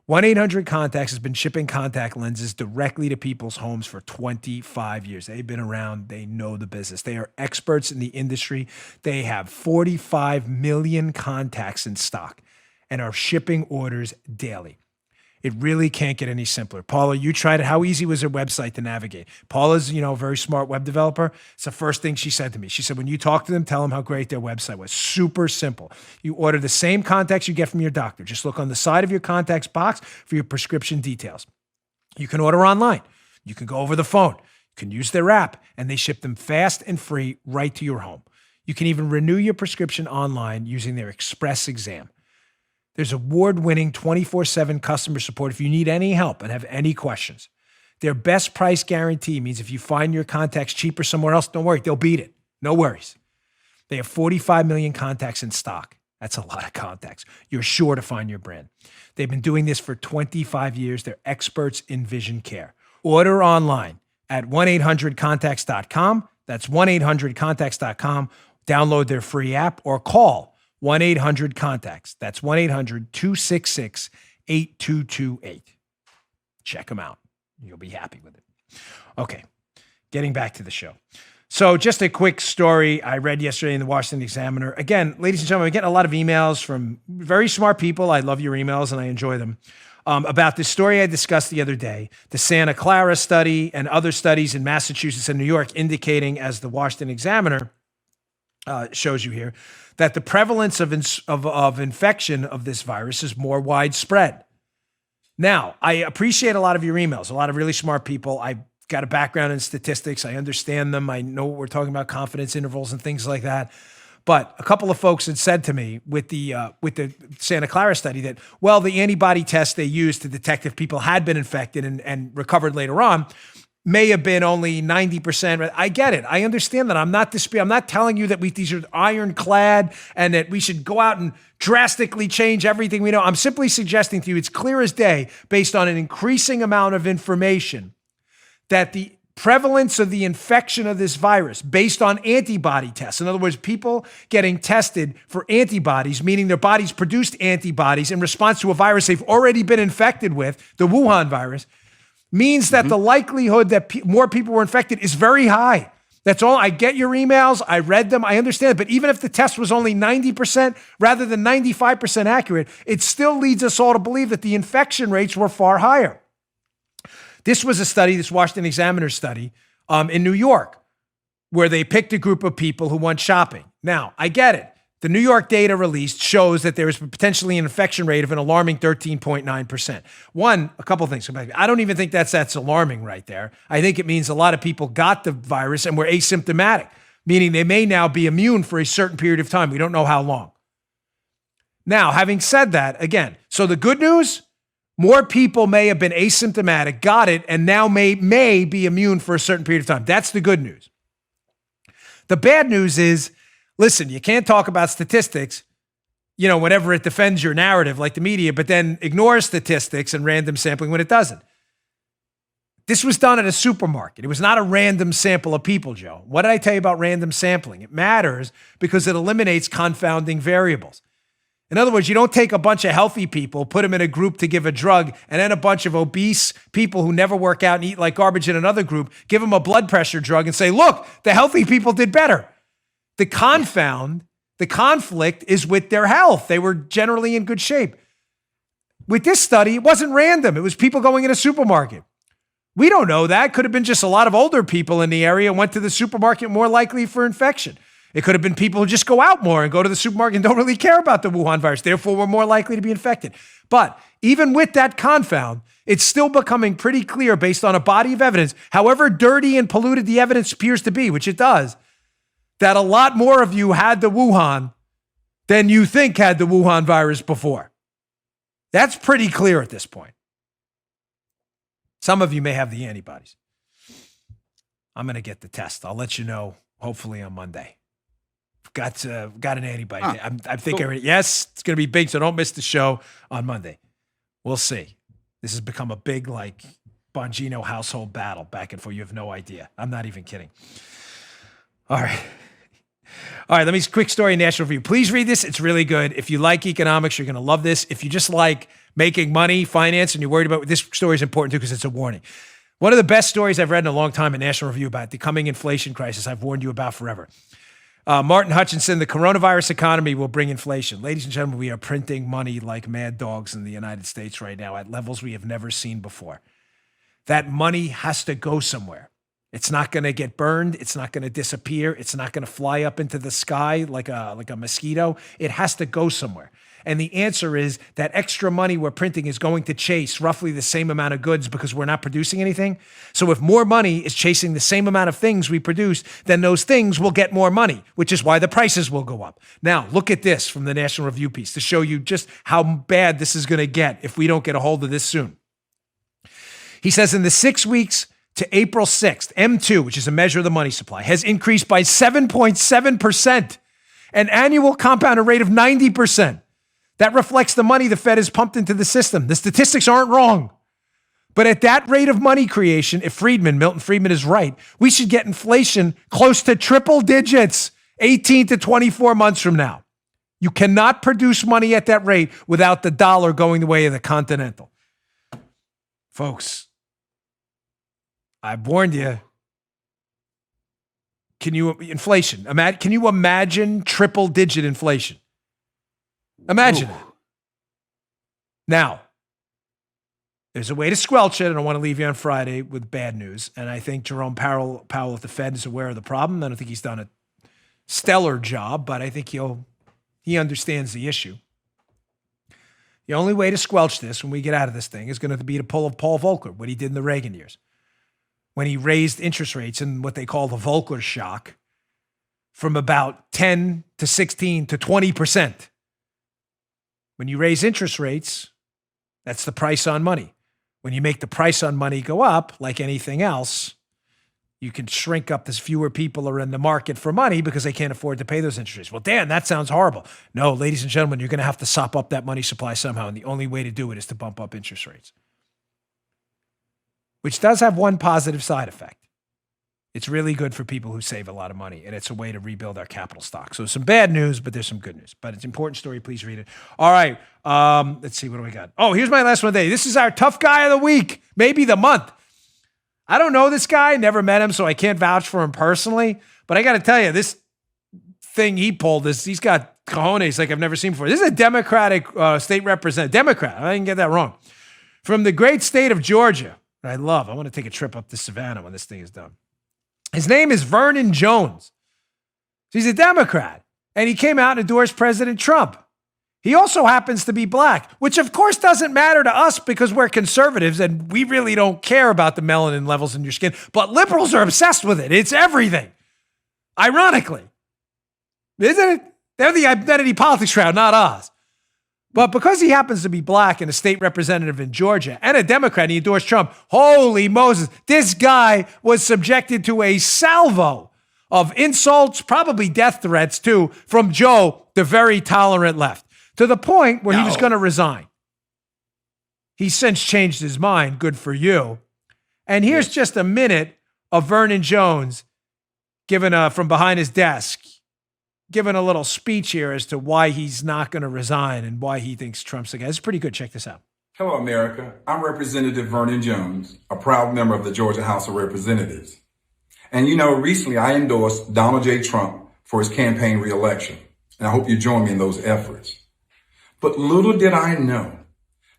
1-800-CONTACTS has been shipping contact lenses directly to people's homes for 25 years. They've been around. They know the business. They are experts in the industry. They have 45 million contacts in stock and are shipping orders daily. It really can't get any simpler. Paula, you tried it. How easy was their website to navigate? Paula's, a very smart web developer. It's the first thing she said to me. She said, when you talk to them, tell them how great their website was. Super simple. You order the same contacts you get from your doctor. Just look on the side of your contacts box for your prescription details. You can order online. You can go over the phone. You can use their app, and they ship them fast and free right to your home. You can even renew your prescription online using their express exam. There's award-winning 24/7 customer support if you need any help and have any questions. Their best price guarantee means if you find your contacts cheaper somewhere else, don't worry, they'll beat it. No worries. They have 45 million contacts in stock. That's a lot of contacts. You're sure to find your brand. They've been doing this for 25 years. They're experts in vision care. Order online at 1-800-CONTACTS.com. That's 1-800-CONTACTS.com. Download their free app or call 1-800-CONTACTS. That's 1-800-266-8228. Check them out. You'll be happy with it. Okay, getting back to the show. So just a quick story I read yesterday in the Washington Examiner. Again, ladies and gentlemen, I get a lot of emails from very smart people. I love your emails and I enjoy them. About this story I discussed the other day, the Santa Clara study and other studies in Massachusetts and New York indicating, as the Washington Examiner shows you here, that the prevalence of infection of this virus is more widespread. Now, I appreciate a lot of your emails, a lot of really smart people. I've got a background in statistics. I understand them. I know what we're talking about, confidence intervals and things like that. But a couple of folks had said to me with the Santa Clara study that, well, the antibody test they used to detect if people had been infected and recovered later on may have been only 90%. I get it. I understand that. I'm not telling you that these are ironclad and that we should go out and drastically change everything we know. I'm simply suggesting to you, it's clear as day, based on an increasing amount of information, that the prevalence of the infection of this virus based on antibody tests, in other words, people getting tested for antibodies, meaning their bodies produced antibodies in response to a virus they've already been infected with, the Wuhan virus, means that the likelihood that more people were infected is very high. That's all. I get your emails. I read them. I understand. But even if the test was only 90% rather than 95% accurate, it still leads us all to believe that the infection rates were far higher. This was a study, this Washington Examiner study in New York, where they picked a group of people who went shopping. Now, I get it. The New York data released shows that there is potentially an infection rate of an alarming 13.9%. A couple of things. I don't even think that's alarming right there. I think it means a lot of people got the virus and were asymptomatic, meaning they may now be immune for a certain period of time. We don't know how long. Now, having said that, again, so the good news, more people may have been asymptomatic, got it, and now may be immune for a certain period of time. That's the good news. The bad news is, listen, you can't talk about statistics, whenever it defends your narrative like the media, but then ignore statistics and random sampling when it doesn't. This was done at a supermarket. It was not a random sample of people, Joe. What did I tell you about random sampling? It matters because it eliminates confounding variables. In other words, you don't take a bunch of healthy people, put them in a group to give a drug, and then a bunch of obese people who never work out and eat like garbage in another group, give them a blood pressure drug and say, look, the healthy people did better. The conflict is with their health. They were generally in good shape. With this study, it wasn't random. It was people going in a supermarket. We don't know that. Could have been just a lot of older people in the area went to the supermarket more likely for infection. It could have been people who just go out more and go to the supermarket and don't really care about the Wuhan virus. Therefore, we're more likely to be infected. But even with that confound, it's still becoming pretty clear based on a body of evidence, however dirty and polluted the evidence appears to be, which it does, that a lot more of you had the Wuhan than you think had the Wuhan virus before. That's pretty clear at this point. Some of you may have the antibodies. I'm going to get the test. I'll let you know, hopefully on Monday. Got an antibody. I'm thinking, cool. Yes, it's going to be big, so don't miss the show on Monday. We'll see. This has become a big, Bongino household battle back and forth. You have no idea. I'm not even kidding. All right, let me quick story, National Review. Please read this. It's really good. If you like economics, you're going to love this. If you just like making money, finance, and you're worried about, this story is important too because it's a warning. One of the best stories I've read in a long time in National Review about the coming inflation crisis I've warned you about forever. Martin Hutchinson, the coronavirus economy will bring inflation. Ladies and gentlemen, we are printing money like mad dogs in the United States right now at levels we have never seen before. That money has to go somewhere. It's not going to get burned. It's not going to disappear. It's not going to fly up into the sky like a mosquito. It has to go somewhere. And the answer is that extra money we're printing is going to chase roughly the same amount of goods because we're not producing anything. So if more money is chasing the same amount of things we produce, then those things will get more money, which is why the prices will go up. Now, look at this from the National Review piece to show you just how bad this is going to get if we don't get a hold of this soon. He says in the 6 weeks to April 6th, M2, which is a measure of the money supply, has increased by 7.7%, an annual compounded rate of 90%. That reflects the money the Fed has pumped into the system. The statistics aren't wrong. But at that rate of money creation, if Milton Friedman is right, we should get inflation close to triple digits 18 to 24 months from now. You cannot produce money at that rate without the dollar going the way of the Continental. Folks, I've warned you. Can you imagine triple digit inflation? Imagine it. Now, there's a way to squelch it. I don't want to leave you on Friday with bad news. And I think Jerome Powell at the Fed is aware of the problem. I don't think he's done a stellar job, but I think he understands the issue. The only way to squelch this when we get out of this thing is going to be to pull a Paul Volcker, what he did in the Reagan years, when he raised interest rates in what they call the Volcker shock from about 10 to 16 to 20%. When you raise interest rates, that's the price on money. When you make the price on money go up, like anything else, you can shrink up as fewer people are in the market for money because they can't afford to pay those interest rates. Well, Dan, that sounds horrible. No, ladies and gentlemen, you're going to have to sop up that money supply somehow, and the only way to do it is to bump up interest rates, which does have one positive side effect. It's really good for people who save a lot of money, and it's a way to rebuild our capital stock. So some bad news, but there's some good news. But it's an important story. Please read it. All right. Let's see. What do we got? Oh, here's my last one today. This is our tough guy of the week, maybe the month. I don't know this guy, never met him, so I can't vouch for him personally. But I got to tell you, this thing he pulled, he's got cojones like I've never seen before. This is a Democratic state representative. Democrat. I didn't get that wrong. From the great state of Georgia. I want to take a trip up to Savannah when this thing is done. His name is Vernon Jones. He's a Democrat, and he came out and endorsed President Trump. He also happens to be black, which of course doesn't matter to us because we're conservatives and we really don't care about the melanin levels in your skin, but liberals are obsessed with it. It's everything. Ironically. Isn't it? They're the identity politics crowd, not us. But because he happens to be black and a state representative in Georgia and a Democrat, he endorsed Trump. Holy Moses. This guy was subjected to a salvo of insults, probably death threats too, from Joe, the very tolerant left, to the point where he was going to resign. He's since changed his mind. Good for you. And here's just a minute of Vernon Jones given from behind his desk, giving a little speech here as to why he's not going to resign and why he thinks Trump's the guy. It's pretty good. Check this out. Hello, America. I'm Representative Vernon Jones, a proud member of the Georgia House of Representatives. And recently I endorsed Donald J. Trump for his campaign reelection. And I hope you join me in those efforts. But little did I know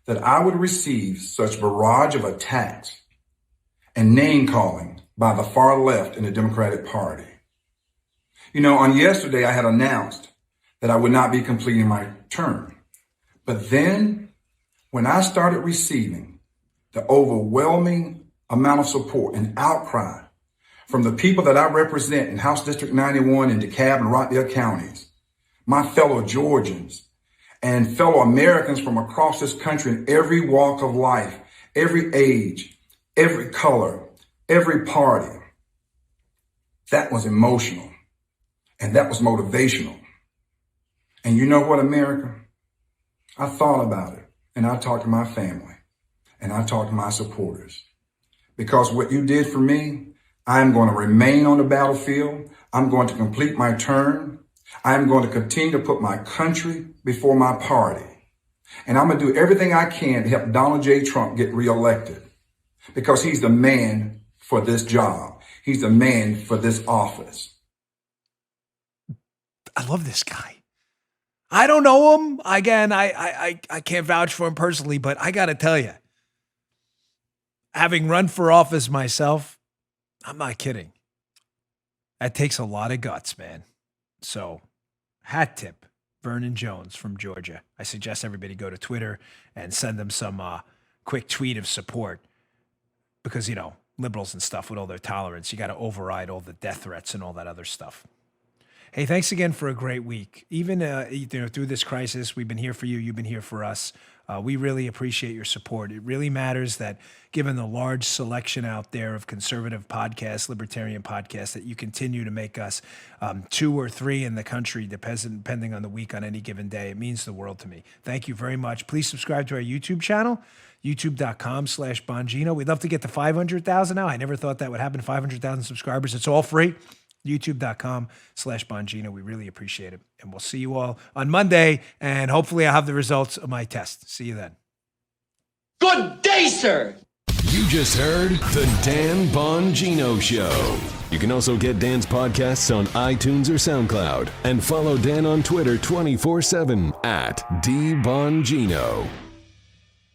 that I would receive such barrage of attacks and name calling by the far left in the Democratic Party. On yesterday, I had announced that I would not be completing my term. But then, when I started receiving the overwhelming amount of support and outcry from the people that I represent in House District 91 in DeKalb and Rockdale counties, my fellow Georgians and fellow Americans from across this country in every walk of life, every age, every color, every party, that was emotional. And that was motivational. And you know what, America? I thought about it, and I talked to my family, and I talked to my supporters. Because what you did for me, I'm going to remain on the battlefield. I'm going to complete my term. I'm going to continue to put my country before my party. And I'm going to do everything I can to help Donald J. Trump get reelected because he's the man for this job. He's the man for this office. I love this guy. I don't know him. Again, I can't vouch for him personally, but I got to tell you, having run for office myself, I'm not kidding. That takes a lot of guts, man. So, hat tip, Vernon Jones from Georgia. I suggest everybody go to Twitter and send them some quick tweet of support because, you know, liberals and stuff with all their tolerance, you got to override all the death threats and all that other stuff. Hey, thanks again for a great week. Even through this crisis, we've been here for you. You've been here for us. We really appreciate your support. It really matters that given the large selection out there of conservative podcasts, libertarian podcasts, that you continue to make us 2 or 3 in the country, depending on the week on any given day. It means the world to me. Thank you very much. Please subscribe to our YouTube channel, youtube.com/Bongino. We'd love to get to 500,000 now. I never thought that would happen, 500,000 subscribers. It's all free. youtube.com/Bongino. We really appreciate it. And we'll see you all on Monday. And hopefully I'll have the results of my test. See you then. Good day, sir. You just heard The Dan Bongino Show. You can also get Dan's podcasts on iTunes or SoundCloud. And follow Dan on Twitter 24/7 @DBongino.